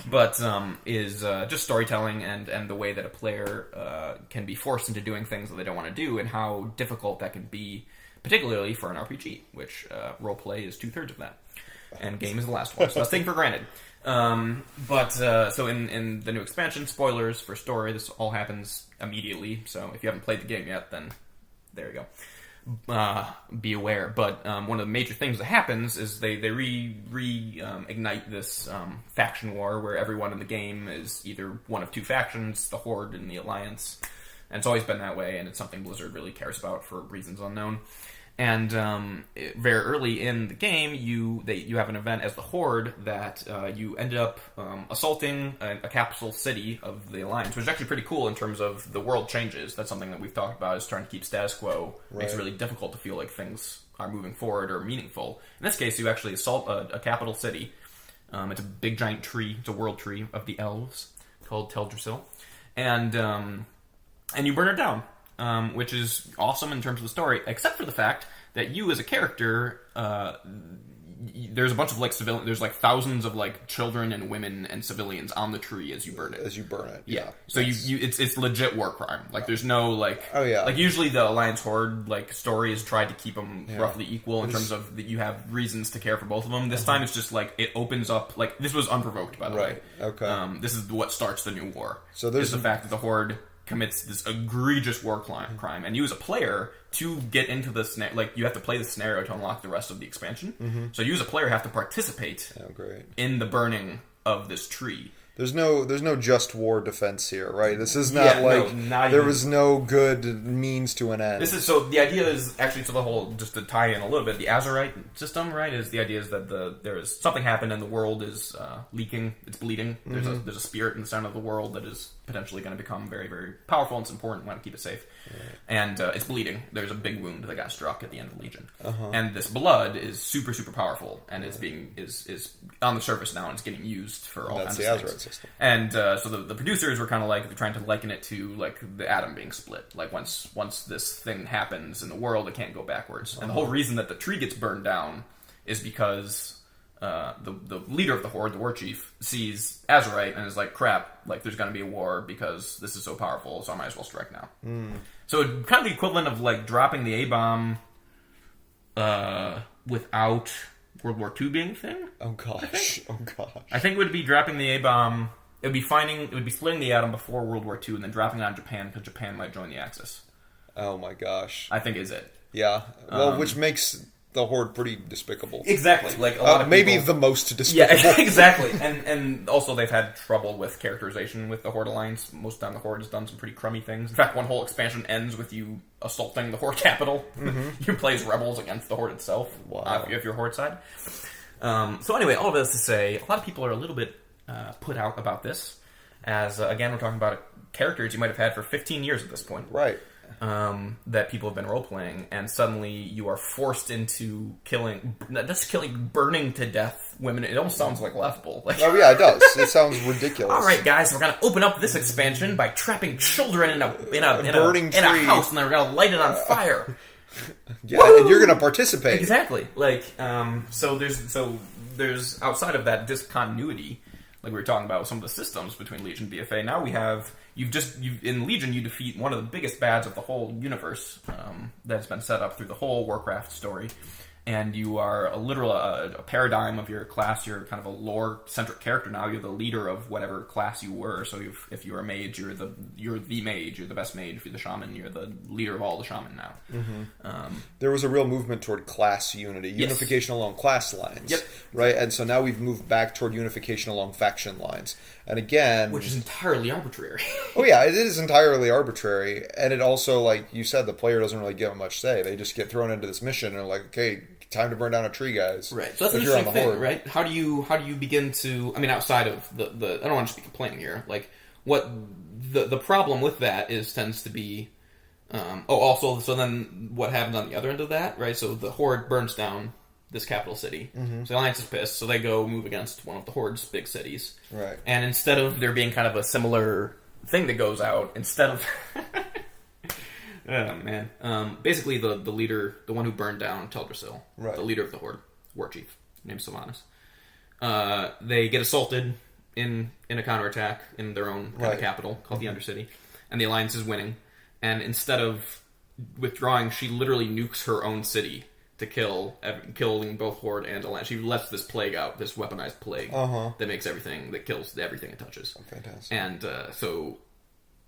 But is just storytelling and the way that a player can be forced into doing things that they don't want to do, and how difficult that can be, particularly for an RPG, which roleplay is 2/3 of that. And game is the last one, so let's take it for granted. So in the new expansion, spoilers for story, this all happens immediately, so if you haven't played the game yet, then... There you go. Be aware. But one of the major things that happens is they reignite this faction war where everyone in the game is either one of two factions, the Horde and the Alliance. And it's always been that way, and it's something Blizzard really cares about for reasons unknown. And very early in the game, you have an event as the Horde that you ended up assaulting a capital city of the Alliance, which is actually pretty cool in terms of the world changes. That's something that we've talked about, is trying to keep status quo. Right. Makes it really difficult to feel like things are moving forward or meaningful. In this case, you actually assault a capital city. It's a big giant tree. It's a world tree of the elves called Teldrassil. And you burn it down. Which is awesome in terms of the story, except for the fact that you as a character, there's a bunch of civilians, there's thousands of children and women and civilians on the tree as you burn it. Yeah. So it's legit war crime. There's no usually the Alliance Horde story is tried to keep them roughly equal in terms of that you have reasons to care for both of them. This time it's just it opens up this was unprovoked, by the way. Okay. This is what starts the new war. So there's the fact that the Horde commits this egregious war crime, and you as a player, to get into the you have to play the scenario to unlock the rest of the expansion. So you as a player have to participate in the burning of this tree. There's no just war defense here, right? This is not there was no good means to an end. The idea is actually just to tie in a little bit, the Azeroth system, right? Is the idea is that there is something happened and the world is leaking, it's bleeding. There's a spirit in the center of the world that is potentially going to become very, very powerful, and it's important. We want to keep it safe. Right. And it's bleeding. There's a big wound that got struck at the end of Legion. And this blood is super, super powerful, and is on the surface now, and it's getting used for all kinds of things. Azeroth system. And so the producers were kind of trying to liken it to the atom being split. Once this thing happens in the world, it can't go backwards. And the whole reason that the tree gets burned down is because the leader of the Horde, the war chief, sees Azeroth and is like, crap, there's going to be a war because this is so powerful, so I might as well strike now. So kind of the equivalent of dropping the A-bomb without World War II being a thing. Oh gosh. I think it would be dropping the A-bomb. It would be splitting the atom before World War II and then dropping it on Japan because Japan might join the Axis. Oh my gosh. I think is it. Yeah. Well, which makes the Horde pretty despicable. Exactly. Like, a lot of maybe people... the most despicable. Yeah, exactly. And also they've had trouble with characterization with the Horde Alliance. Most of the time the Horde has done some pretty crummy things. In fact, one whole expansion ends with you assaulting the Horde capital. You play as rebels against the Horde itself. Wow. If you're Horde side. So anyway, all of this to say, a lot of people are a little bit put out about this. As, again, we're talking about characters you might have had for 15 years at this point. Right. That people have been role-playing, and suddenly you are forced into burning to death women. It almost sounds like laughable. Like, oh yeah, it does. It sounds ridiculous. All right, guys, we're gonna open up this expansion by trapping children in a burning tree. in a house, and then we're gonna light it on fire. Yeah, woo! And you're gonna participate. Exactly. Like, so there's outside of that discontinuity, like we were talking about with some of the systems between Legion and BFA. Now we have. In Legion, you defeat one of the biggest bads of the whole universe that's been set up through the whole Warcraft story. And you are a paradigm of your class. You're kind of a lore-centric character now. You're the leader of whatever class you were. So if you're a mage, you're the mage. You're the best mage. If you're the shaman, you're the leader of all the shaman now. There was a real movement toward class unity, unification along class lines. Yep. Right, and so now we've moved back toward unification along faction lines. And again... Which is entirely arbitrary. Oh yeah, it is entirely arbitrary. And it also, like you said, the player doesn't really give them much say. They just get thrown into this mission and are like, okay, time to burn down a tree, guys. Right. So that's an interesting thing, right? How do you begin to... I mean, outside of the I don't want to just be complaining here. Like, what... The problem with that tends to be... so then what happens on the other end of that, right? So the Horde burns down this capital city. So the Alliance is pissed, so they go move against one of the Horde's big cities. Right. And instead of there being kind of a similar thing that goes out, instead of... Oh, man. Basically, the leader, the one who burned down Teldrassil, the leader of the Horde, war chief, named Sylvanas, they get assaulted in a counterattack in their own kind of capital, called the Undercity, and the Alliance is winning. And instead of withdrawing, she literally nukes her own city to killing both Horde and Alliance. She lets this plague out, this weaponized plague that makes that kills everything it touches. Oh, fantastic. And so...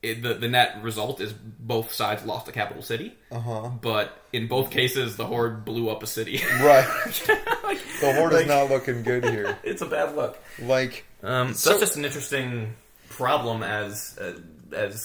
The net result is both sides lost the capital city, but in both cases, the Horde blew up a city. Right. The Horde is not looking good here. It's a bad look. Like, so that's just an interesting problem as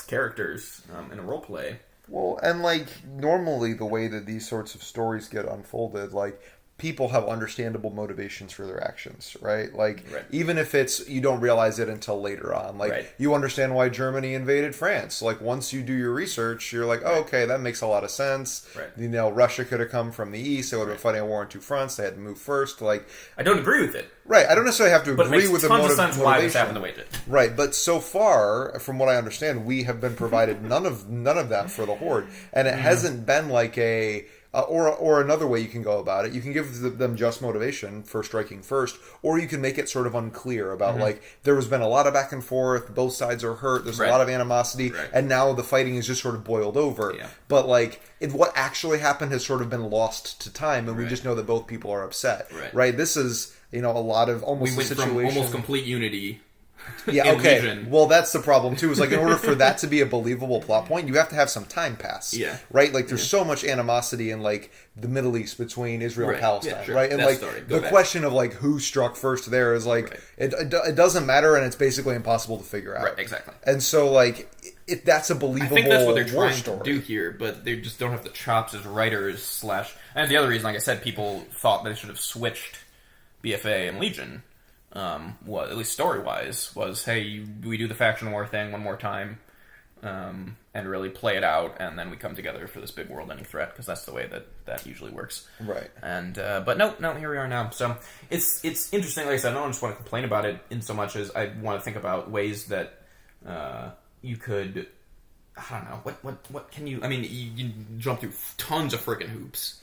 characters in a roleplay. Well, and like, normally the way that these sorts of stories get unfolded, like, people have understandable motivations for their actions, right? Like, even if you don't realize it until later on. Like, you understand why Germany invaded France. Like, once you do your research, you're like, oh, okay, that makes a lot of sense. Right. You know, Russia could have come from the east. They would have been fighting a war on two fronts. They had to move first. Like, I don't agree with it. Right. I don't necessarily have to agree with the motivation. But it makes tons of sense why this happened the way it did. Right. But so far, from what I understand, we have been provided none of that for the Horde. And it hasn't been like a... or another way you can go about it. You can give them just motivation for striking first, or you can make it sort of unclear about, like, there has been a lot of back and forth, both sides are hurt, there's a lot of animosity, and now the fighting is just sort of boiled over. Yeah. But, like, what actually happened has sort of been lost to time, and we just know that both people are upset. Right? This is, a lot of almost a situation... We went from almost complete unity... Yeah, okay. Legion. Well, that's the problem, too. Is like, in order for that to be a believable plot point, you have to have some time pass. Yeah. Right? Like, there's so much animosity in, like, the Middle East between Israel and Palestine. Yeah, right? And, like, the question of, like, who struck first there is, like, it doesn't matter, and it's basically impossible to figure out. Right, exactly. And so, like, that's a believable I think that's what they're trying to do here, but they just don't have the chops as writers / And the other reason, like I said, people thought they should have switched BFA and Legion... at least story-wise, was, hey, we do the faction war thing one more time, and really play it out, and then we come together for this big world-ending threat, because that's the way that usually works. Right. And, but no, here we are now. So, it's interesting, like I said, I don't just want to complain about it in so much as I want to think about ways that, you could, I don't know, what can you, I mean, you jump through tons of friggin' hoops,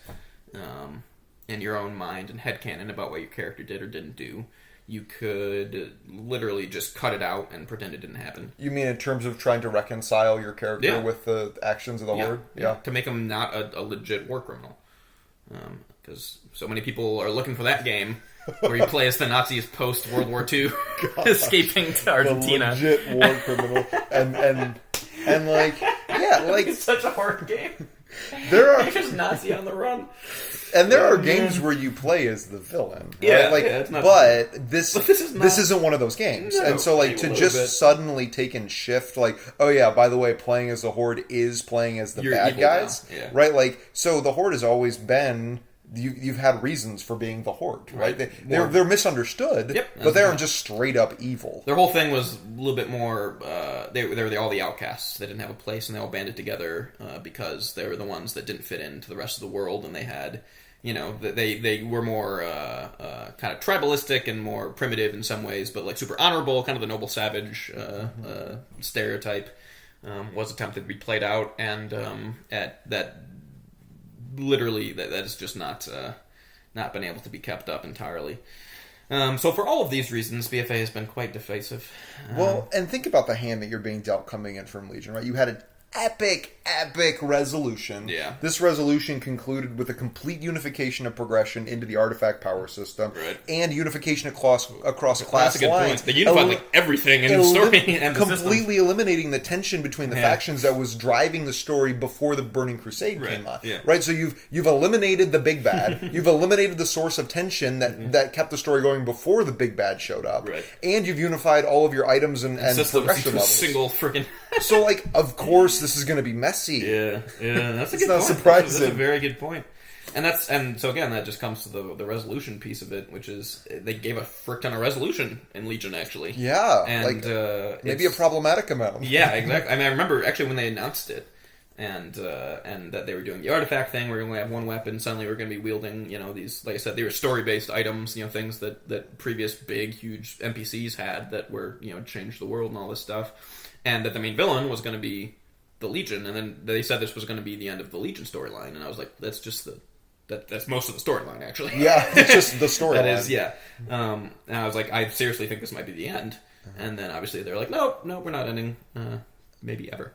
in your own mind and headcanon about what your character did or didn't do. You could literally just cut it out and pretend it didn't happen. You mean in terms of trying to reconcile your character with the actions of the Horde? Yeah, to make him not a legit war criminal. Because so many people are looking for that game where you play as the Nazis post-World War II escaping to Argentina. The legit war criminal. And like, yeah, like... It's such a hard game. There are just Nazi on the run. And there are games where you play as the villain, right? Yeah, like, it's not, but this is not, this isn't one of those games. No, and so, like, to just suddenly take and shift, like, oh yeah, by the way, playing as the Horde is playing as the bad guys, right? Like, so the Horde has always been. You've had reasons for being the Horde, right? They're misunderstood, but they aren't just straight up evil. Their whole thing was a little bit more. They were all the outcasts. They didn't have a place, and they all banded together because they were the ones that didn't fit into the rest of the world, and they had. They were more kind of tribalistic and more primitive in some ways, but like super honorable, kind of the noble savage stereotype was attempted to be played out, and literally that is just not been able to be kept up entirely. So for all of these reasons, BFA has been quite divisive. Well, and think about the hand that you're being dealt coming in from Legion, right? You had an epic resolution. Yeah. This resolution concluded with a complete unification of progression into the artifact power system, and unification across class lines. They unified everything in the story and the completely eliminating the tension between the factions that was driving the story before the Burning Crusade came on. Yeah. Right. So you've eliminated the big bad. You've eliminated the source of tension that kept the story going before the big bad showed up. Right. And you've unified all of your items and progression levels. Single freaking. So, like, of course, this is going to be messy. Yeah, that's a good point. It's not surprising. That's a very good point. And so again, that just comes to the resolution piece of it, which is they gave a frick ton of resolution in Legion, actually. Yeah, and maybe a problematic amount. Yeah, exactly. I mean, I remember actually when they announced it, and that they were doing the artifact thing, where you only have one weapon. Suddenly, we're going to be wielding, these, like I said, they were story-based items, things that previous big, huge NPCs had that were, changed the world and all this stuff, and that the main villain was going to be the Legion, and then they said this was going to be the end of the Legion storyline, and I was like, that's just that's most of the storyline, actually. Yeah, it's just the storyline. That is, yeah. And I was like, I seriously think this might be the end, and then obviously they're like, no, we're not ending, maybe ever.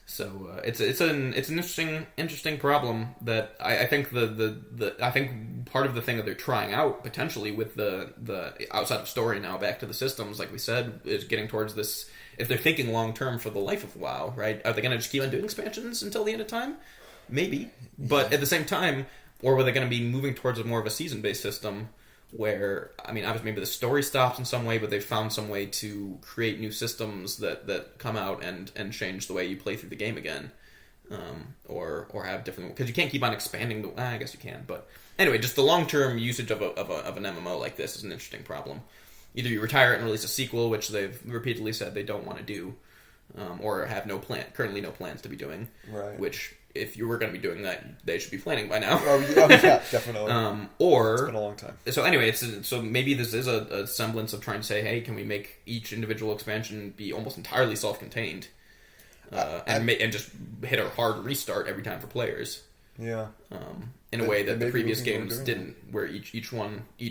So it's an interesting problem that I think I think part of the thing that they're trying out potentially with the outside of story now back to the systems, like we said, is getting towards this. If they're thinking long term for the life of WoW, right? Are they going to just keep on doing expansions until the end of time? Maybe, but at the same time, or were they going to be moving towards more of a season based system? Where, I mean, obviously maybe the story stops in some way, but they've found some way to create new systems that come out and change the way you play through the game again, or have different, because you can't keep on expanding. I guess you can, but anyway, just the long term usage of an MMO like this is an interesting problem. Either you retire it and release a sequel, which they've repeatedly said they don't want to do, or have currently no plans to be doing. Right. Which, if you were going to be doing that, they should be planning by now. Oh yeah, definitely. It's been a long time. So anyway, so maybe this is a semblance of trying to say, hey, can we make each individual expansion be almost entirely self-contained, and just hit a hard restart every time for players. Yeah. In a way that the previous games didn't, where each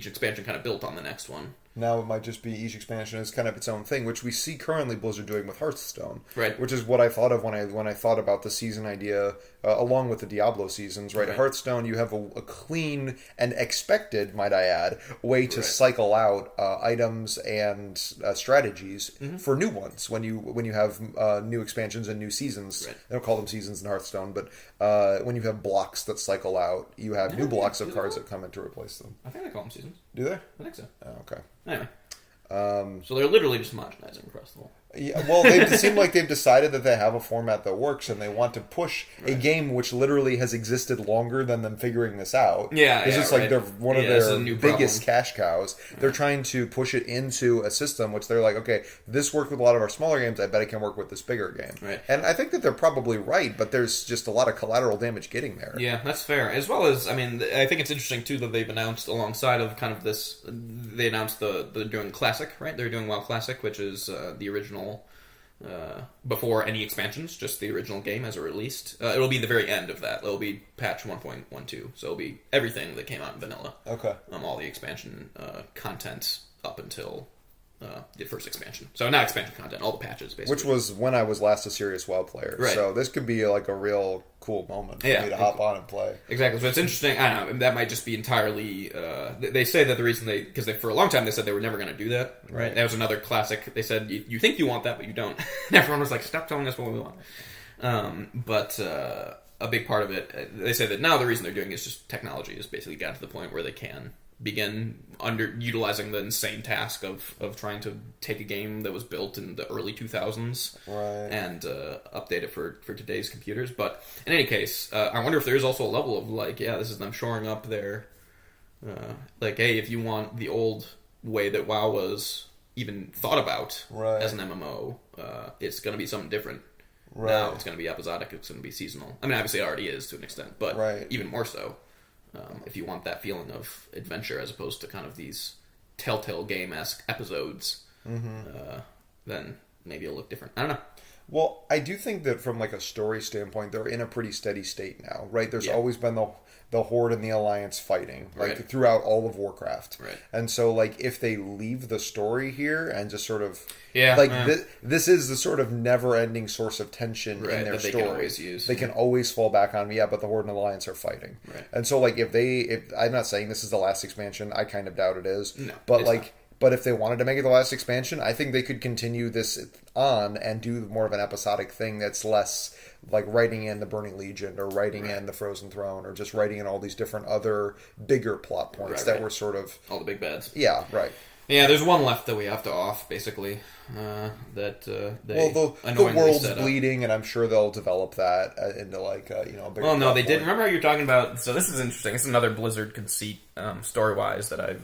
expansion kind of built on the next one. Now it might just be each expansion is kind of its own thing, which we see currently Blizzard doing with Hearthstone. Right. Which is what I thought of when I thought about the season idea, along with the Diablo seasons, right? Hearthstone, you have a clean and expected, might I add, way to cycle out items and strategies for new ones when you have new expansions and new seasons. Right. They don't call them seasons in Hearthstone, but when you have blocks that cycle out, you have new blocks of cards that come in to replace them. I think they call them seasons. Do they? I think so. Oh, okay. Anyway. So they're literally just homogenizing across the whole. Yeah, well, they seem like they've decided that they have a format that works, and they want to push a game which literally has existed longer than them figuring this out. Yeah, it's just like they're one of their biggest cash cows. Right. They're trying to push it into a system which they're like, okay, this worked with a lot of our smaller games. I bet it can work with this bigger game. Right. And I think that they're probably right, but there's just a lot of collateral damage getting there. Yeah, that's fair. As well as, I mean, I think it's interesting too that they've announced alongside of kind of this. They announced they're doing Classic, right? They're doing WoW Classic, which is the original. Before any expansions, just the original game as it released. It'll be the very end of that. It'll be patch 1.12, so it'll be everything that came out in vanilla. Okay. All the expansion content up until the first expansion. So not expansion content, all the patches, basically. Which was when I was last a serious WoW player. Right. So this could be like a real cool moment for me to hop on and play. Exactly. So it's interesting. I don't know. That might just be entirely... they say that the reason because for a long time they said they were never going to do that. Right. That was another classic. They said, you think you want that, but you don't. And everyone was like, stop telling us what we want. a big part of it, they say that now the reason they're doing it is just technology has basically got to the point where they can begin utilizing the insane task of trying to take a game that was built in the early 2000s and update it for today's computers. But in any case, I wonder if there is also a level of like, yeah, this is them shoring up their like, hey, if you want the old way that WoW was even thought about as an MMO, it's going to be something different. Now it's going to be episodic, it's going to be seasonal. I mean, obviously it already is to an extent, but even more so. If you want that feeling of adventure as opposed to kind of these Telltale Game-esque episodes, then maybe it'll look different. I don't know. Well, I do think that from like a story standpoint, they're in a pretty steady state now, right? There's always been the Horde and the Alliance fighting, like throughout all of Warcraft. And so, like, if they leave the story here and just sort of... This is the sort of never-ending source of tension in their story. They can always use. They can always fall back on, but the Horde and Alliance are fighting. And so, like, if I'm not saying this is the last expansion, I kind of doubt it is. No, but, like... Not. But if they wanted to make it the last expansion, I think they could continue this on and do more of an episodic thing that's less like writing in the Burning Legion or writing in the Frozen Throne or just writing in all these different other bigger plot points that were sort of... all the big bads. Yeah, right. Yeah, there's one left that we have to off, basically. The world's bleeding, and I'm sure they'll develop that into like a bigger. Well, no, they did. Remember how you were talking about? So this is interesting. This is another Blizzard conceit, story wise, that I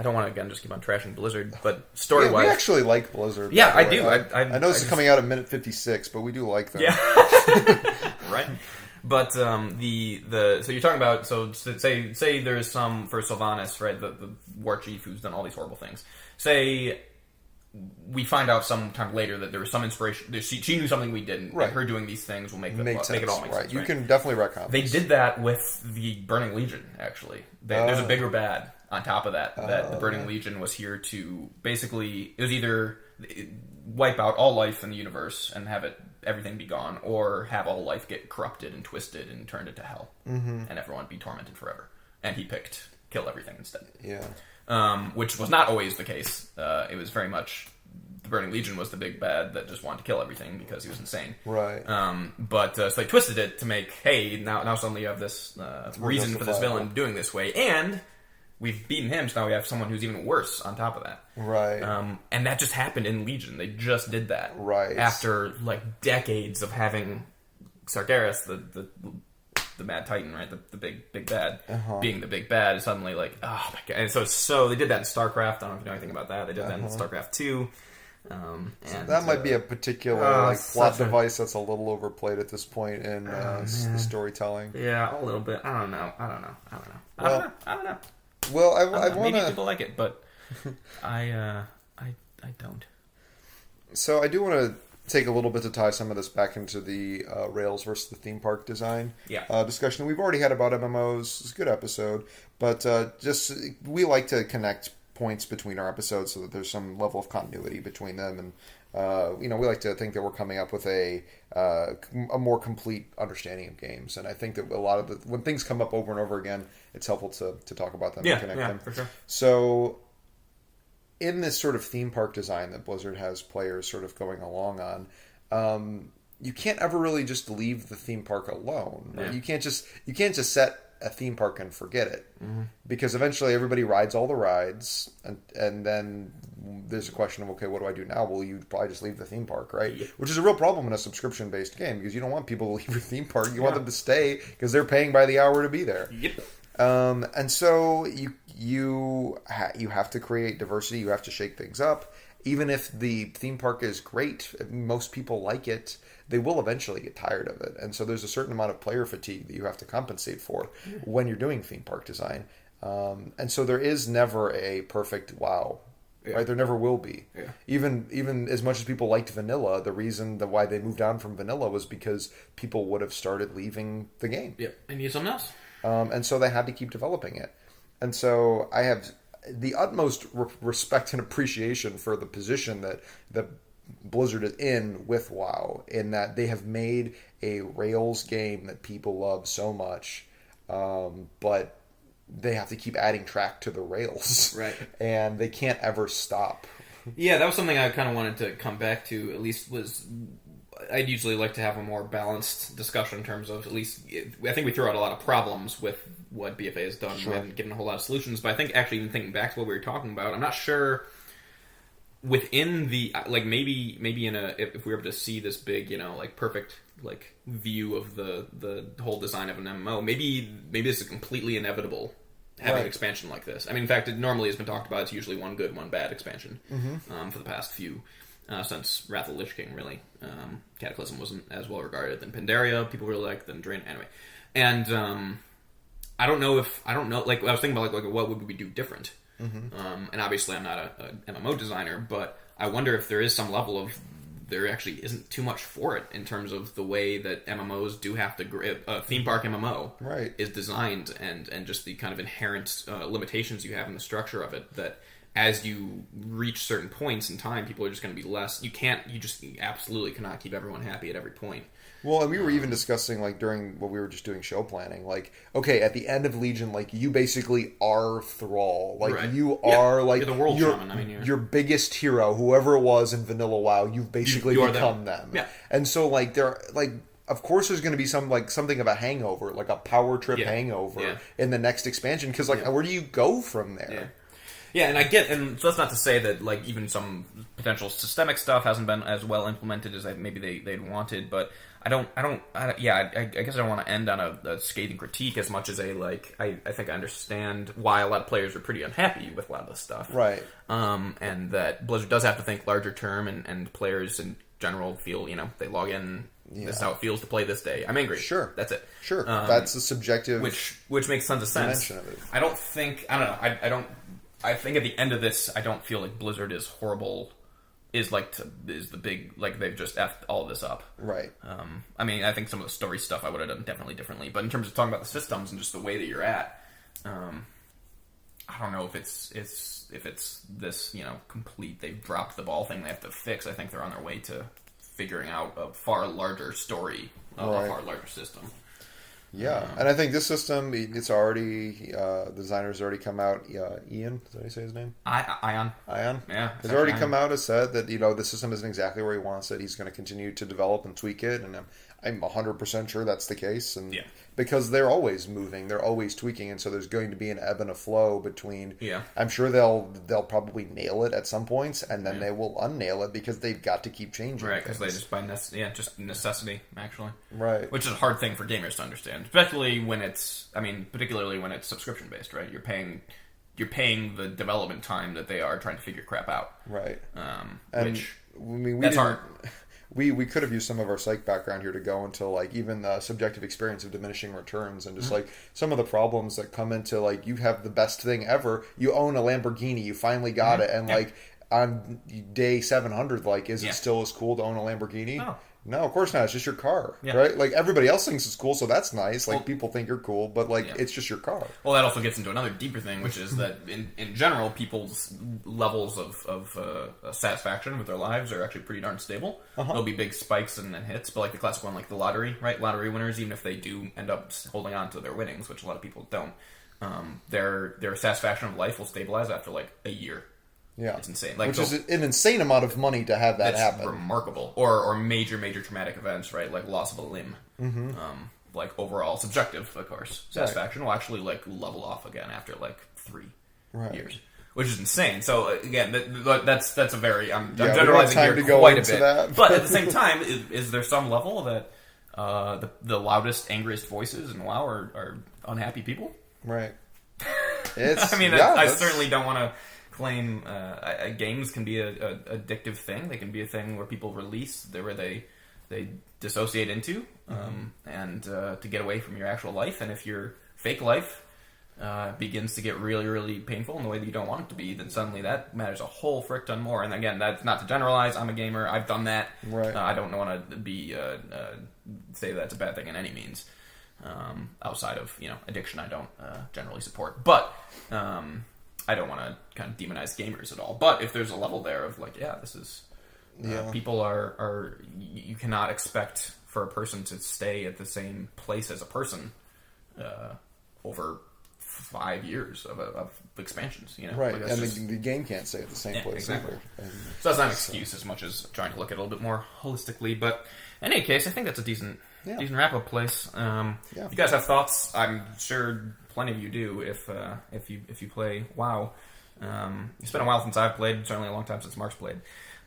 don't want to again just keep on trashing Blizzard, but story wise, we actually like Blizzard. Yeah, I do. I know this is coming out at minute 56, but we do like them. Yeah, right. But so you're talking about say there's some for Sylvanas, right, the war chief who's done all these horrible things. Say we find out sometime later that there was some inspiration. She knew something we didn't. Right. And her doing these things will make it all make sense. Right. You can definitely retcon. They did that with the Burning Legion. Actually, there's a bigger bad on top of that. That the Burning Legion was here to basically it was either wipe out all life in the universe and have everything be gone, or have all life get corrupted and twisted and turned into hell, and everyone be tormented forever. And he picked kill everything instead. Yeah. Which was not always the case. It was very much the Burning Legion was the big bad that just wanted to kill everything because he was insane. Right. But so they twisted it to make, hey, now suddenly you have this reason for this villain doing this way, and we've beaten him, so now we have someone who's even worse on top of that. Right. And that just happened in Legion. They just did that. Right. After like decades of having Sargeras, the Mad Titan, right? The big bad, being the big bad, is suddenly like, oh my god! And so they did that in StarCraft. I don't know if you know anything about that. They did that in StarCraft 2. So that might be a particular plot device that's a little overplayed at this point in the storytelling. Yeah, a little bit. I don't know. I don't know. Well, I want to... Maybe people like it, but I don't. So I do want to take a little bit to tie some of this back into the Rails versus the theme park design discussion that we've already had about MMOs. It's a good episode, but we like to connect points between our episodes so that there's some level of continuity between them, and we like to think that we're coming up with a more complete understanding of games. And I think that a lot of when things come up over and over again, it's helpful to talk about them and connect them. For sure. So in this sort of theme park design that Blizzard has players sort of going along on, you can't ever really just leave the theme park alone. Right? You can't just set a theme park and forget it, because eventually everybody rides all the rides, and then there's a question of, okay, what do I do now? Well, you probably just leave the theme park, right? Yeah. Which is a real problem in a subscription-based game, because you don't want people to leave your theme park. You want them to stay because they're paying by the hour to be there. Yep. And so you have to create diversity. You have to shake things up. Even if the theme park is great, most people like it, they will eventually get tired of it. And so there's a certain amount of player fatigue that you have to compensate for when you're doing theme park design. And so there is never a perfect WoW. Yeah. Right? There never will be. Yeah. Even as much as people liked vanilla, the reason why they moved on from vanilla was because people would have started leaving the game. Yeah, they need something else. And so they had to keep developing it. And so I have the utmost respect and appreciation for the position that Blizzard is in with WoW, in that they have made a Rails game that people love so much, but they have to keep adding track to the Rails. Right. And they can't ever stop. Yeah, that was something I kind of wanted to come back to, at least was I'd usually like to have a more balanced discussion in terms of, at least, I think we throw out a lot of problems with what BFA has done. Sure. We haven't given a whole lot of solutions, but I think actually, even thinking back to what we were talking about, I'm not sure within the, like, maybe in a, if we were able to see this big, like, perfect, like, view of the whole design of an MMO, maybe this is completely inevitable, having an expansion like this. I mean, in fact, it normally has been talked about, it's usually one good, one bad expansion for the past few. Since Wrath of the Lich King, really. Cataclysm wasn't as well regarded than Pandaria. People really liked than Drain. Anyway. And I don't know, like, I was thinking about, like what would we do different? And obviously I'm not a MMO designer, but I wonder if there is some level of, there actually isn't too much for it in terms of the way that MMOs do have to, a theme park MMO is designed, and just the kind of inherent limitations you have in the structure of it, that as you reach certain points in time, people are just going to be less. You absolutely cannot keep everyone happy at every point. Well, and we were even discussing, like, during what we were just doing show planning, like, okay, at the end of Legion, like, you basically are Thrall. Like, you are, like, you're the world shaman. I mean, your biggest hero, whoever it was in Vanilla WoW, you've basically become them. Yeah. And so, like, of course there's going to be something of a hangover, like a power trip hangover in the next expansion, because, like, where do you go from there? Yeah. Yeah, and so that's not to say that, like, even some potential systemic stuff hasn't been as well implemented as maybe they'd wanted, but I guess I don't want to end on a scathing critique as much as I think I understand why a lot of players are pretty unhappy with a lot of this stuff. Right. And that Blizzard does have to think larger term, and players in general feel, they log in, this is how it feels to play this day. I'm angry. Sure. That's it. Sure. That's a subjective which makes tons of sense. Of it. I don't know. I think at the end of this, I don't feel like Blizzard is horrible. Is the big, like, they've just effed all of this up. Right. I mean, I think some of the story stuff I would have done definitely differently. But in terms of talking about the systems and just the way that you're at, I don't know if it's this, complete, they've dropped the ball thing they have to fix. I think they're on their way to figuring out a far larger story of a far larger system. Yeah, and I think this system, it's already, the designer's already come out, Ian, is that how you say his name? Ion. Yeah. Has already come out and said that, the system isn't exactly where he wants it. He's going to continue to develop and tweak it, and I'm 100% sure that's the case. And because they're always moving, they're always tweaking, and so there's going to be an ebb and a flow between. Yeah. I'm sure they'll probably nail it at some points, and then they will unnail it because they've got to keep changing. Right, because they just necessity, actually. Right. Which is a hard thing for gamers to understand, particularly when it's subscription based, right? You're paying the development time that they are trying to figure crap out. Right. That's hard. We could have used some of our psych background here to go into, like, even the subjective experience of diminishing returns, and just like some of the problems that come into, like, you have the best thing ever, you own a Lamborghini, you finally got it, and like on day 700, like, is it still as cool to own a Lamborghini? No, of course not. It's just your car, right? Like, everybody else thinks it's cool, so that's nice. Like, people think you're cool, but, like, it's just your car. Well, that also gets into another deeper thing, which is that in general, people's levels of satisfaction with their lives are actually pretty darn stable. There'll be big spikes and hits, but, like, the classic one, like the lottery, right? Lottery winners, even if they do end up holding on to their winnings, which a lot of people don't, their satisfaction of life will stabilize after, like, a year. Yeah, it's insane. Which is an insane amount of money to have that happen. Remarkable, or major traumatic events, right? Like loss of a limb. Like overall subjective, of course, satisfaction will actually like level off again after like 3 years, which is insane. So again, that's a very I'm generalizing here quite a bit. But at the same time, is there some level that the loudest, angriest voices in WoW are unhappy people? Right. I certainly don't want to claim games can be a addictive thing. They can be a thing where people release, where they dissociate into, and to get away from your actual life. And if your fake life begins to get really, really painful in the way that you don't want it to be, then suddenly that matters a whole frick ton more. And again, that's not to generalize. I'm a gamer. I've done that. Right. I don't want to be say that's a bad thing in any means. Outside of addiction, I don't generally support. But I don't want to kind of demonize gamers at all. But if there's a level there of like, this is people are you cannot expect for a person to stay at the same place as a person over 5 years of expansions, you know. Right, Like, and that's just- the game can't stay at the same place exactly. either. And So that's not an excuse as much as trying to look at it a little bit more holistically. But in any case, I think that's a decent wrap-up place. If you guys have thoughts, I'm sure plenty of you do if you play WoW. It's been a while since I've played, certainly a long time since Mark's played.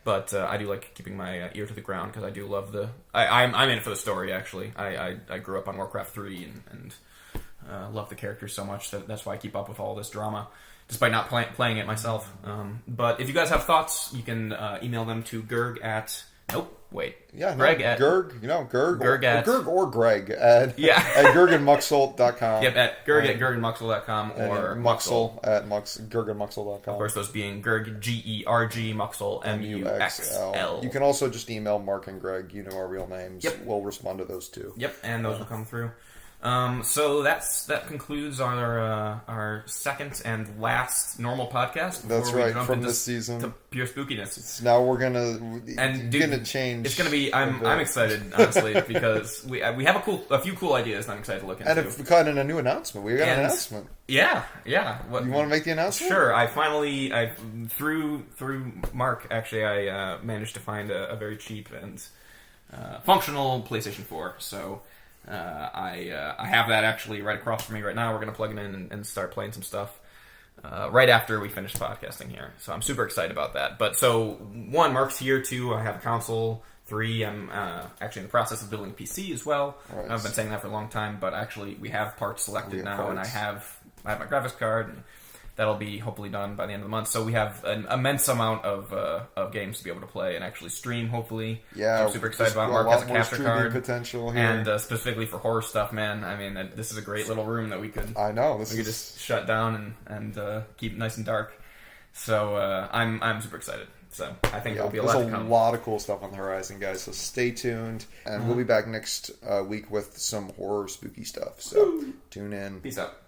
But I do like keeping my ear to the ground because I do love I'm in it for the story, actually. I grew up on Warcraft 3 and love the characters so much that's why I keep up with all this drama, despite not playing it myself. But if you guys have thoughts, you can email them to Gerg at... Nope, wait. Yeah, Greg no, at... Gerg, Gerg, Gerg at... Gerg or Greg at, yeah. at gergandmuxl.com. Yep, at Gerg at gergandmuxl.com or Muxl at gergandmuxl.com. Of course, those being Gerg, G-E-R-G, Muxl, M-U-X-L. You can also just email Mark and Greg. You know our real names. Yep. We'll respond to those too. Yep, and those will come through. So that concludes our second and last normal podcast. That's we right, jump from into this season. To pure spookiness. So now we're gonna change. It's gonna be. I'm excited, honestly, because we have a few cool ideas that I'm excited to look into. And if we got in a new announcement, we got an announcement. Yeah. What, you want to make the announcement? Sure. I finally, through Mark, actually, I managed to find a very cheap and functional PlayStation 4. So. I have that actually right across from me right now. We're going to plug it in and start playing some stuff right after we finish podcasting here. So I'm super excited about that. But so, 1, Mark's here. 2, I have a console. 3, I'm actually in the process of building a PC as well. Right. I've been saying that for a long time, but actually we have parts selected now, and I have my graphics card, and that'll be hopefully done by the end of the month. So we have an immense amount of games to be able to play and actually stream, hopefully. Yeah, I'm super excited about. Mark has a capture card. Potential here. And specifically for horror stuff, man. I mean, this is a great little room that we could... I know. We could just shut down and keep it nice and dark. So I'm super excited. So I think there'll be a lot to come. There's a lot of cool stuff on the horizon, guys. So stay tuned. And we'll be back next week with some horror spooky stuff. So tune in. Peace out.